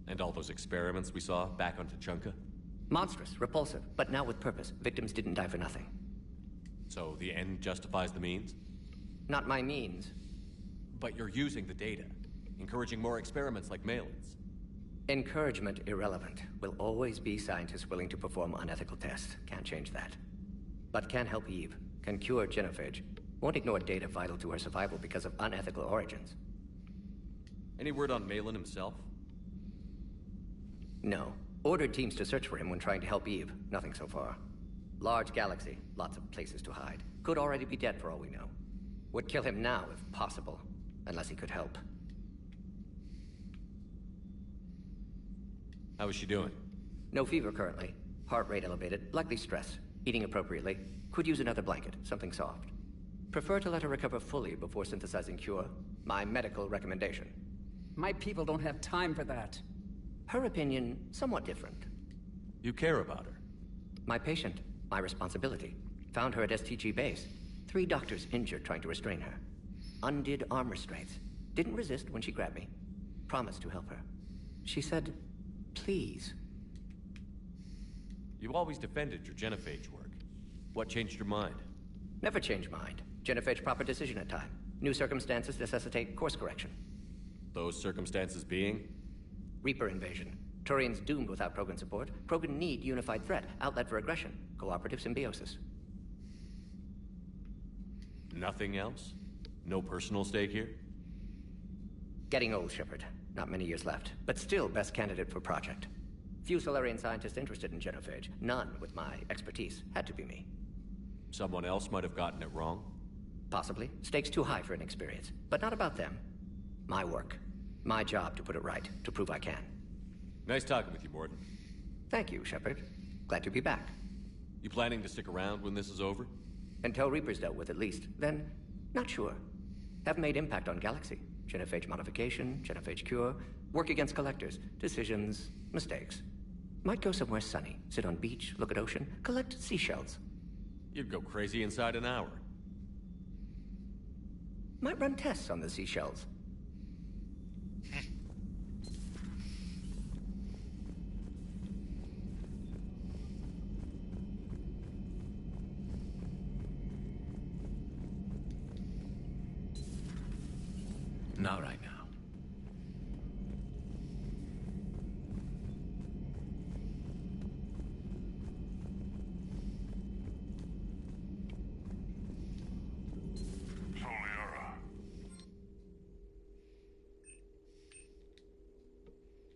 And all those experiments we saw back on Tuchanka? Monstrous, repulsive, but now with purpose. Victims didn't die for nothing. So, the end justifies the means? Not my means. But you're using the data. Encouraging more experiments like Malin's. Encouragement irrelevant. Will always be scientists willing to perform unethical tests. Can't change that. But can help Eve. Can cure genophage. Won't ignore data vital to her survival because of unethical origins. Any word on Malin himself? No. Ordered teams to search for him when trying to help Eve. Nothing so far. Large galaxy. Lots of places to hide. Could already be dead for all we know. Would kill him now if possible. Unless he could help. How is she doing? No fever currently. Heart rate elevated, likely stress. Eating appropriately. Could use another blanket, something soft. Prefer to let her recover fully before synthesizing cure. My medical recommendation. My people don't have time for that. Her opinion, somewhat different. You care about her? My patient, my responsibility. Found her at STG base. 3 doctors injured trying to restrain her. Undid arm restraints. Didn't resist when she grabbed me. Promised to help her. She said, please. You always defended your genophage work. What changed your mind? Never change mind. Genophage proper decision at time. New circumstances necessitate course correction. Those circumstances being? Reaper invasion. Turians doomed without Krogan support. Krogan need unified threat. Outlet for aggression. Cooperative symbiosis. Nothing else? No personal stake here? Getting old, Shepard. Not many years left, but still best candidate for project. Few Solarian scientists interested in genophage. None with my expertise. Had to be me. Someone else might have gotten it wrong? Possibly. Stakes too high for inexperience. But not about them. My work. My job to put it right. To prove I can. Nice talking with you, Morden. Thank you, Shepard. Glad to be back. You planning to stick around when this is over? Until Reaper's dealt with, at least. Then, not sure. Have made impact on Galaxy. Genophage modification, genophage cure, work against collectors, decisions, mistakes. Might go somewhere sunny, sit on beach, look at ocean, collect seashells. You'd go crazy inside an hour. Might run tests on the seashells. Not right now.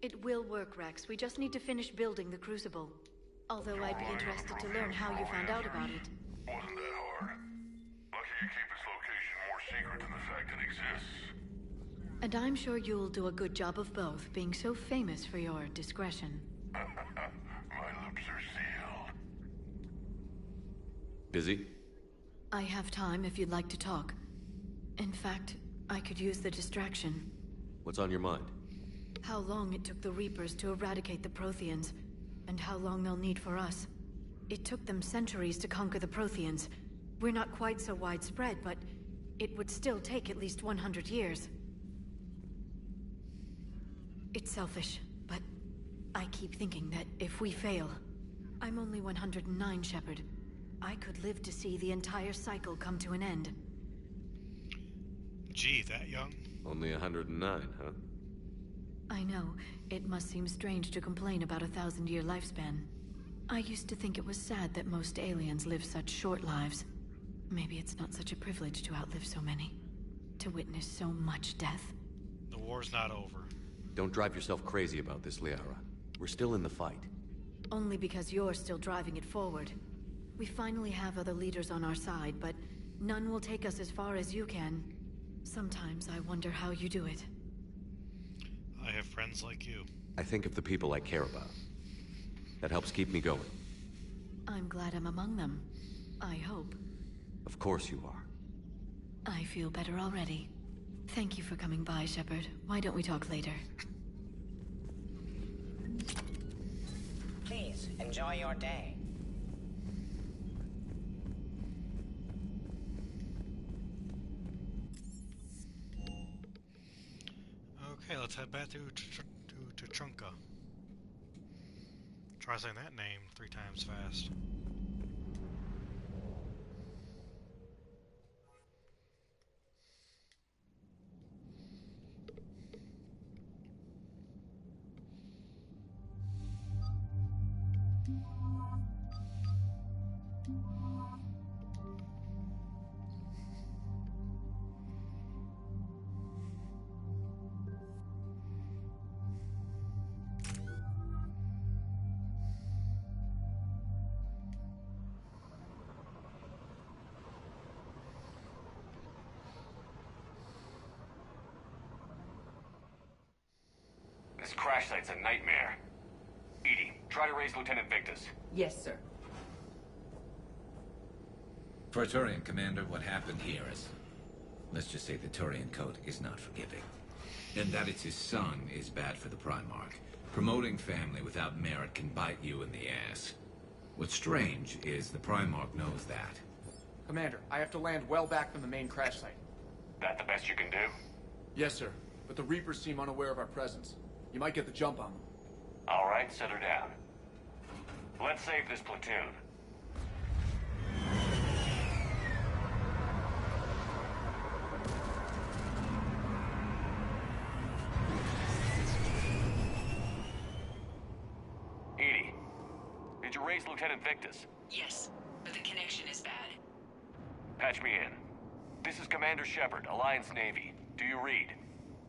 It will work, Rex. We just need to finish building the Crucible. Although I'd be interested to learn how you found out about it. Wasn't that hard? Lucky you keep its location more secret than the fact it exists. And I'm sure you'll do a good job of both, being so famous for your discretion. My lips are sealed. Busy? I have time if you'd like to talk. In fact, I could use the distraction. What's on your mind? How long it took the Reapers to eradicate the Protheans, and how long they'll need for us. It took them centuries to conquer the Protheans. We're not quite so widespread, but it would still take at least 100 years. It's selfish, but I keep thinking that if we fail... I'm only 109, Shepard. I could live to see the entire cycle come to an end. Gee, that young? Only 109, huh? I know. It must seem strange to complain about a 1,000-year lifespan. I used to think it was sad that most aliens live such short lives. Maybe it's not such a privilege to outlive so many. To witness so much death. The war's not over. Don't drive yourself crazy about this, Liara. We're still in the fight. Only because you're still driving it forward. We finally have other leaders on our side, but none will take us as far as you can. Sometimes I wonder how you do it. I have friends like you. I think of the people I care about. That helps keep me going. I'm glad I'm among them. I hope. Of course you are. I feel better already. Thank you for coming by, Shepard. Why don't we talk later? Please, enjoy your day. Okay, let's head back to Chunka. Try saying that name 3 times fast. This crash site's a nightmare. EDI, try to raise Lieutenant Victus. Yes, sir. Praetorian Commander, what happened here is... Let's just say the Turian Code is not forgiving. And that it's his son is bad for the Primarch. Promoting family without merit can bite you in the ass. What's strange is the Primarch knows that. Commander, I have to land well back from the main crash site. That the best you can do? Yes, sir. But the Reapers seem unaware of our presence. You might get the jump on them. All right, set her down. Let's save this platoon. EDI, did you raise Lieutenant Victus? Yes, but the connection is bad. Patch me in. This is Commander Shepard, Alliance Navy. Do you read?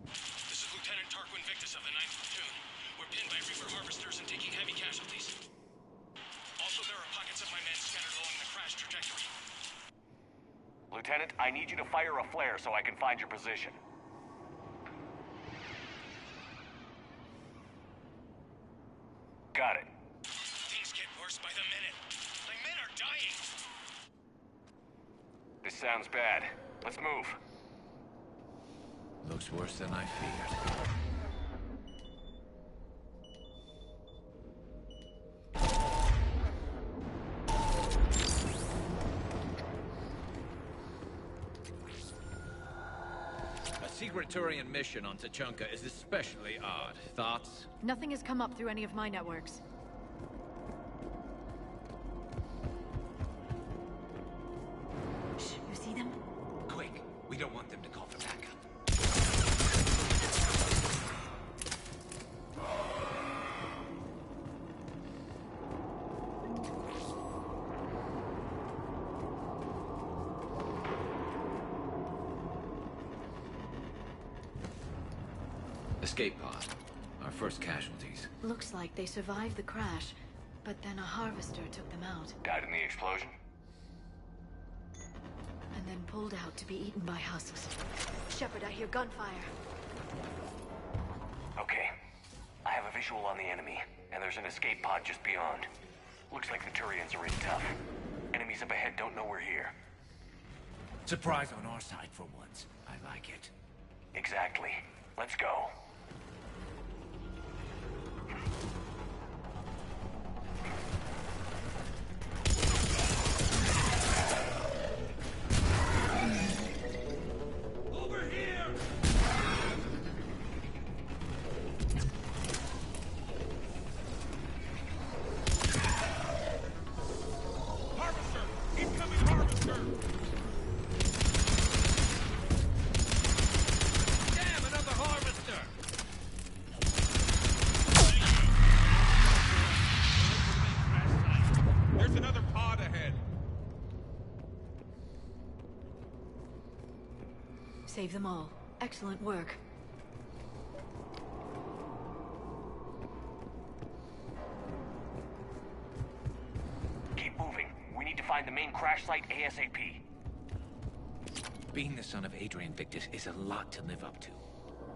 This is Lieutenant Tarquin Victus of the 9th Platoon. We're pinned by Reaper harvesters and taking heavy casualties. Also, there are pockets of my men scattered along the crash trajectory. Lieutenant, I need you to fire a flare so I can find your position. Got it. Things get worse by the minute. My men are dying. This sounds bad. Let's move. Looks worse than I feared. A secret Turian mission on Tachanka is especially odd. Thoughts? Nothing has come up through any of my networks. Shh, you see them? Quick, we don't want them to call for backup. Escape pod. Our first casualties. Looks like they survived the crash, but then a harvester took them out, Died in the explosion? and then pulled out to be eaten by husks. Shepard, I hear gunfire. Okay. I have a visual on the enemy, and there's an escape pod just beyond. Looks like the Turians are in tough. Enemies up ahead don't know we're here. Surprise on our side for once. I like it. Exactly. Let's go. Over here! Harvester! Incoming harvester! Damn, another harvester! There's another pod ahead. Save them all. Excellent work. Keep moving. We need to find the main crash site ASAP. Being the son of Adrian Victus is a lot to live up to.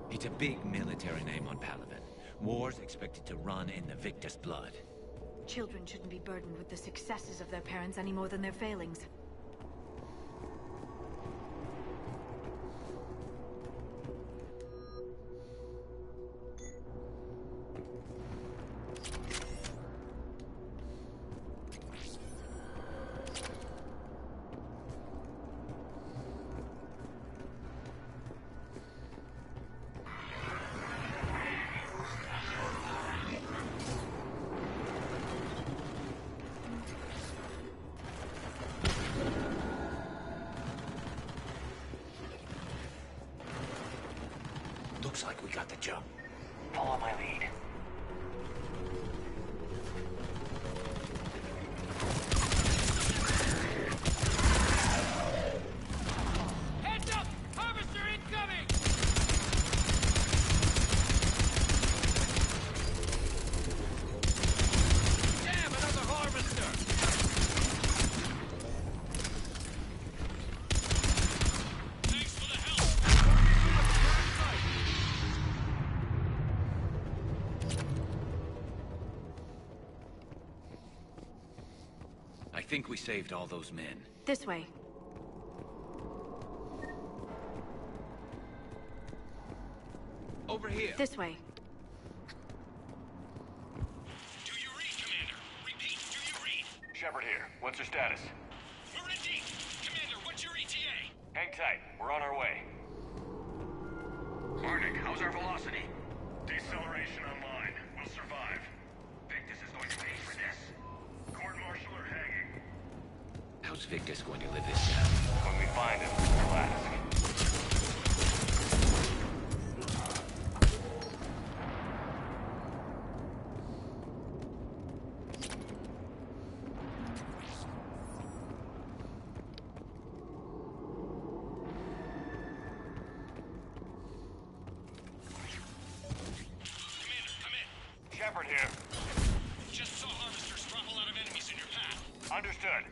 It's a big military name on Paragon. War's expected to run in the Victus blood. Children shouldn't be burdened with the successes of their parents any more than their failings. Looks like we got the jump. Follow my lead. Heads up! Harvester incoming! Damn, another harvester! Thanks for the help! I think we saved all those men. This way. Over here. This way. Do you read, Commander? Repeat, do you read? Shepard here. What's your status? We're in deep. Commander, what's your ETA? Hang tight. We're on our way. Marnik, how's our velocity? Deceleration online. We'll survive. Victus is going to pay for this. Court-martial or hanging? How's Victus going to live this down? When we find him, we'll ask. Shepard here. Just saw harvesters drop a lot of enemies in your path. Understood.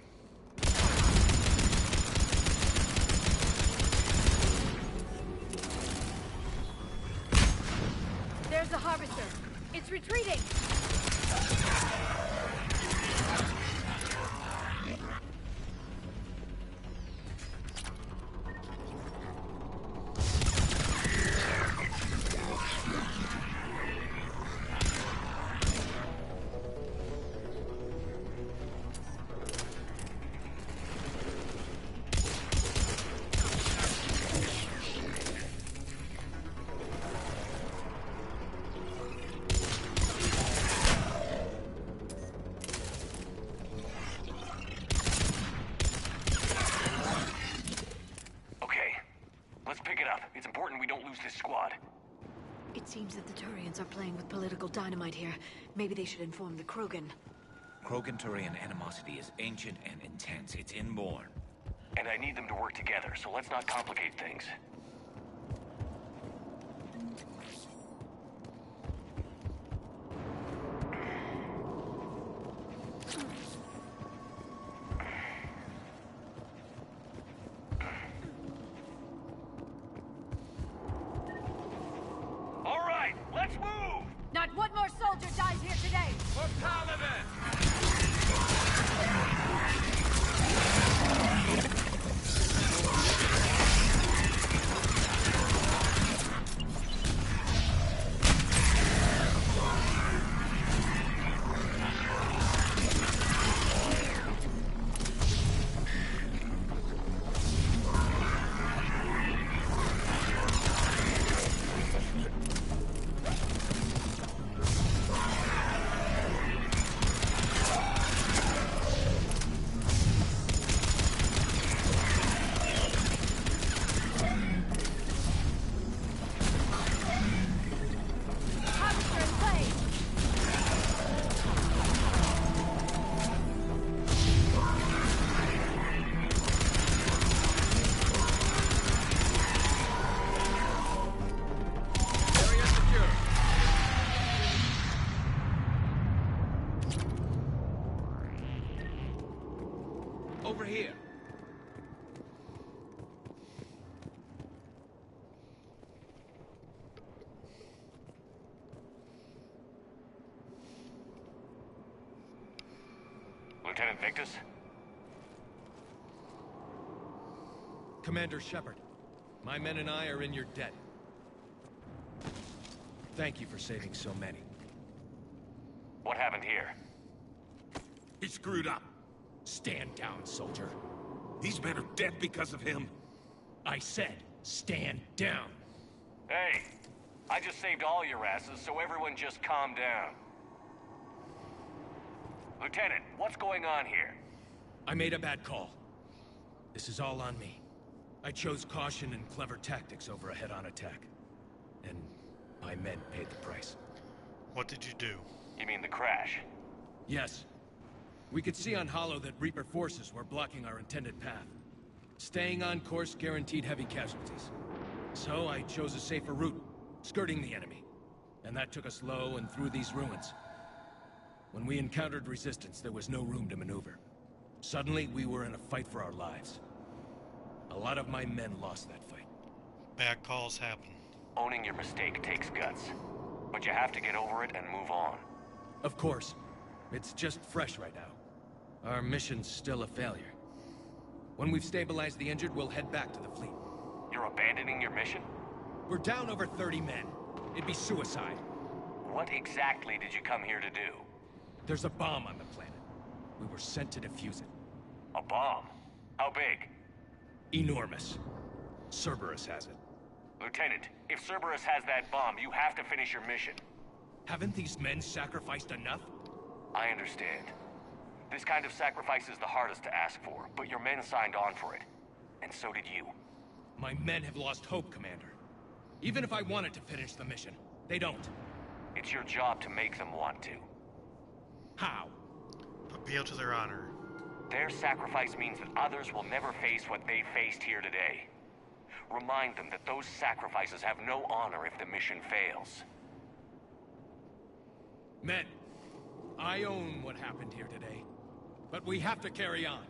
There's the harvester. It's retreating. It's important we don't lose this squad. It seems that the Turians are playing with political dynamite here. Maybe they should inform the Krogan. Krogan-Turian animosity is ancient and intense. It's inborn. And I need them to work together, so let's not complicate things. All right, let's move! Not one more soldier dies here today! For Paladin! Victus? Commander Shepard, my men and I are in your debt. Thank you for saving so many. What happened here? He screwed up. Stand down, soldier. These men are dead because of him. I said, stand down. Hey, I just saved all your asses, so everyone just calm down. Lieutenant, what's going on here? I made a bad call. This is all on me. I chose caution and clever tactics over a head-on attack. And my men paid the price. What did you do? You mean the crash? Yes. We could see on Hollow that Reaper forces were blocking our intended path. Staying on course guaranteed heavy casualties. So I chose a safer route, skirting the enemy. And that took us low and through these ruins. When we encountered resistance, there was no room to maneuver. Suddenly, we were in a fight for our lives. A lot of my men lost that fight. Bad calls happen. Owning your mistake takes guts. But you have to get over it and move on. Of course. It's just fresh right now. Our mission's still a failure. When we've stabilized the injured, we'll head back to the fleet. You're abandoning your mission? We're down over 30 men. It'd be suicide. What exactly did you come here to do? There's a bomb on the planet. We were sent to defuse it. A bomb? How big? Enormous. Cerberus has it. Lieutenant, if Cerberus has that bomb, you have to finish your mission. Haven't these men sacrificed enough? I understand. This kind of sacrifice is the hardest to ask for, but your men signed on for it. And so did you. My men have lost hope, Commander. Even if I wanted to finish the mission, they don't. It's your job to make them want to. How? Appeal to their honor. Their sacrifice means that others will never face what they faced here today. Remind them that those sacrifices have no honor if the mission fails. Men, I own what happened here today. But we have to carry on.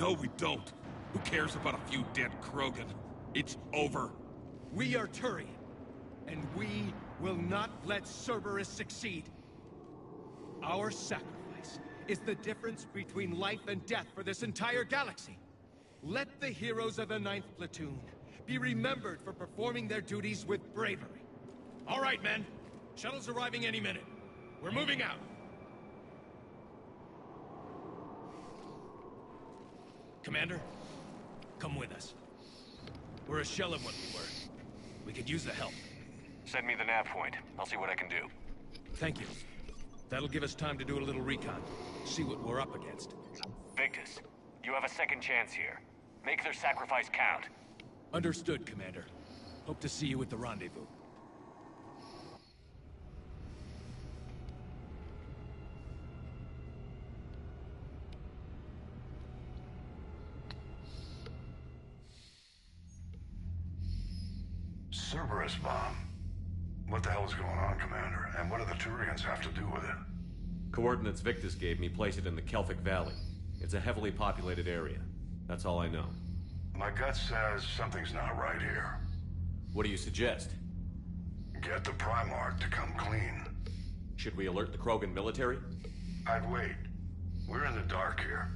No, we don't. Who cares about a few dead Krogan? It's over. We are Turian, and we will not let Cerberus succeed. Our sacrifice is the difference between life and death for this entire galaxy. Let the heroes of the 9th Platoon be remembered for performing their duties with bravery. All right, men. Shuttle's arriving any minute. We're moving out. Commander, come with us. We're a shell of what we were. We could use the help. Send me the nav point. I'll see what I can do. Thank you. That'll give us time to do a little recon. See what we're up against. Victus, you have a second chance here. Make their sacrifice count. Understood, Commander. Hope to see you at the rendezvous. Cerberus bomb. What the hell is going on, Commander? And what do the Turians have to do with it? Coordinates Victus gave me place it in the Kelphic Valley. It's a heavily populated area. That's all I know. My gut says something's not right here. What do you suggest? Get the Primarch to come clean. Should we alert the Krogan military? I'd wait. We're in the dark here.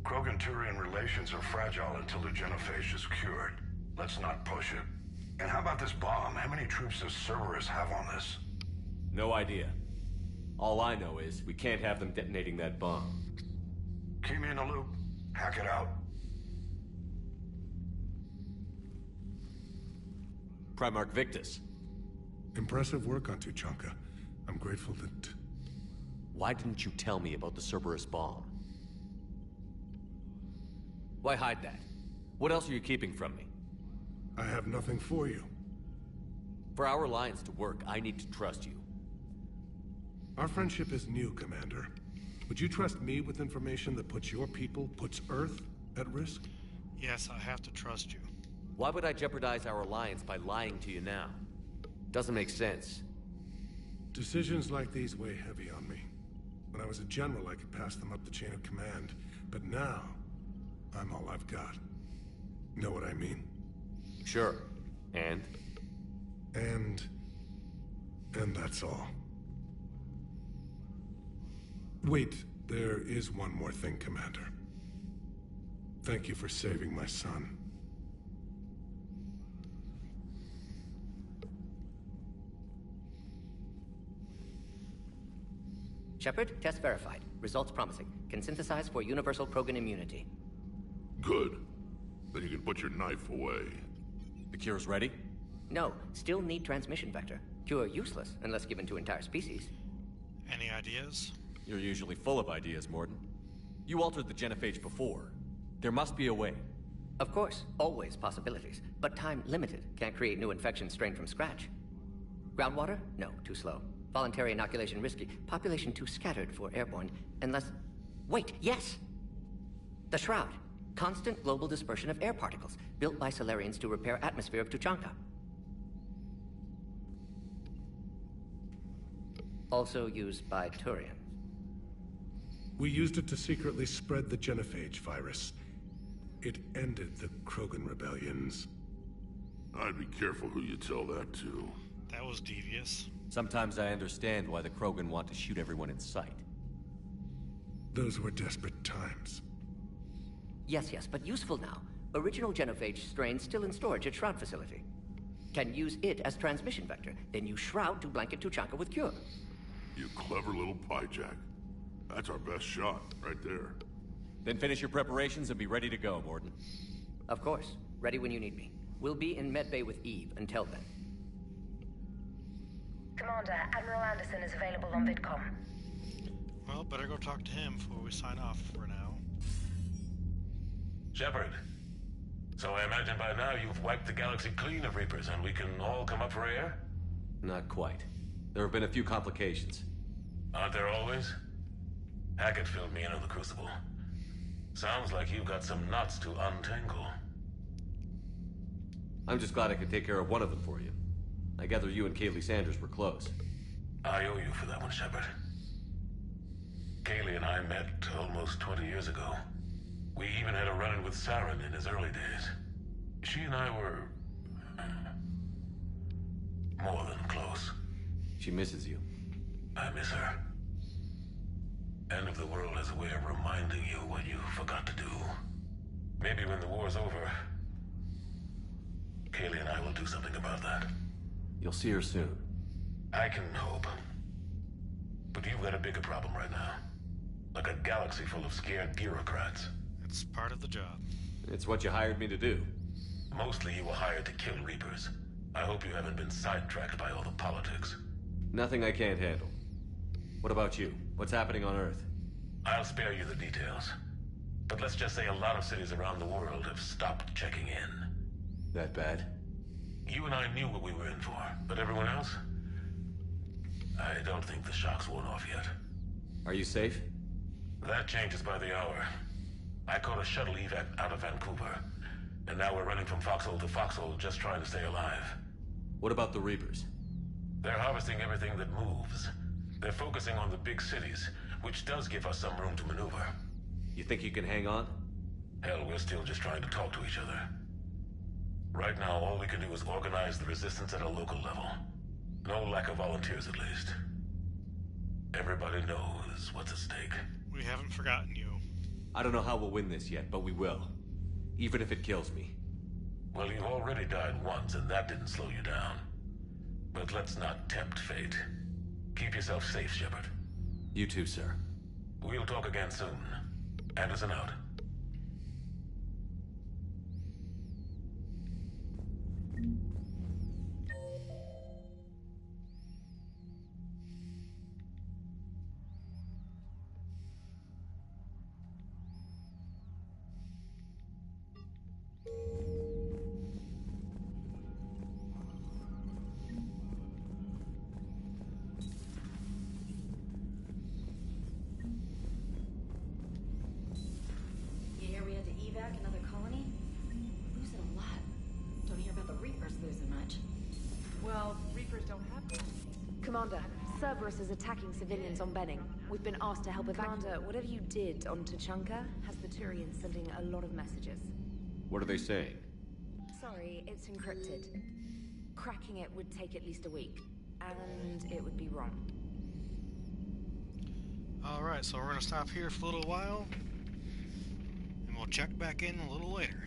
Krogan-Turian relations are fragile until the genophage is cured. Let's not push it. And how about this bomb? How many troops does Cerberus have on this? No idea. All I know is we can't have them detonating that bomb. Keep me in the loop. Hack it out. Primarch Victus. Impressive work on Tuchanka. I'm grateful that... Why didn't you tell me about the Cerberus bomb? Why hide that? What else are you keeping from me? I have nothing for you. For our alliance to work, I need to trust you. Our friendship is new, Commander. Would you trust me with information that puts your people, puts Earth, at risk? Yes, I have to trust you. Why would I jeopardize our alliance by lying to you now? Doesn't make sense. Decisions like these weigh heavy on me. When I was a general, I could pass them up the chain of command. But now, I'm all I've got. Know what I mean? Sure. And? And that's all. Wait, There is one more thing, Commander. Thank you for saving my son. Shepard, test verified. Results promising. Can synthesize for universal Krogan immunity. Good. Then you can put your knife away. The cure's ready? No, still need transmission vector. Cure useless unless given to entire species. Any ideas? You're usually full of ideas, Morden. You altered the genophage before. There must be a way. Of course, always possibilities, but time limited. Can't create new infection strain from scratch. Groundwater? No, too slow. Voluntary inoculation risky. Population too scattered for airborne, unless... Wait, yes! The Shroud. Constant global dispersion of air particles, built by Solarians to repair atmosphere of Tuchanka. Also used by Turians. We used it to secretly spread the genophage virus. It ended the Krogan rebellions. I'd be careful who you tell that to. That was devious. Sometimes I understand why the Krogan want to shoot everyone in sight. Those were desperate times. Yes, but useful now. Original genophage strain still in storage at Shroud facility. Can use it as transmission vector, then use Shroud to blanket Tuchanka with cure. You clever little pyjack. That's our best shot, right there. Then finish your preparations and be ready to go, Morden. Of course. Ready when you need me. We'll be in medbay with Eve until then. Commander, Admiral Anderson is available on VidCom. Well, better go talk to him before we sign off for now. Shepard. So I imagine by now you've wiped the galaxy clean of Reapers and we can all come up for air? Not quite. There have been a few complications. Aren't there always? Hackett filled me in on the Crucible. Sounds like you've got some knots to untangle. I'm just glad I could take care of one of them for you. I gather you and Kaylee Sanders were close. I owe you for that one, Shepard. Kaylee and I met almost 20 years ago. We even had a run-in with Saren in his early days. She and I were... more than close. She misses you. I miss her. End of the world has a way of reminding you what you forgot to do. Maybe when the war's over, Kaylee and I will do something about that. You'll see her soon. I can hope. But you've got a bigger problem right now. Like a galaxy full of scared bureaucrats. It's part of the job. It's what you hired me to do. Mostly you were hired to kill Reapers. I hope you haven't been sidetracked by all the politics. Nothing I can't handle. What about you? What's happening on Earth? I'll spare you the details. But let's just say a lot of cities around the world have stopped checking in. That bad? You and I knew what we were in for, but everyone else? I don't think the shock's worn off yet. Are you safe? That changes by the hour. I caught a shuttle evac out of Vancouver, and now we're running from foxhole to foxhole just trying to stay alive. What about the Reapers? They're harvesting everything that moves. They're focusing on the big cities, which does give us some room to maneuver. You think you can hang on? Hell, we're still just trying to talk to each other. Right now, all we can do is organize the resistance at a local level. No lack of volunteers, at least. Everybody knows what's at stake. We haven't forgotten you. I don't know how we'll win this yet, but we will. Even if it kills me. Well, you already died once, and that didn't slow you down. But let's not tempt fate. Keep yourself safe, Shepard. You too, sir. We'll talk again soon. Anderson out. You hear we had to evac another colony? Losing a lot. Don't hear about the Reapers losing much. Well, Reapers don't have colonies. Commander, Cerberus is attacking civilians on Benning. We've been asked to help evacuate. Commander, whatever you did on Tuchanka has the Turians sending a lot of messages. What are they saying? Sorry, it's encrypted. Cracking it would take at least a week. And it would be wrong. Alright, so we're gonna stop here for a little while, and we'll check back in a little later.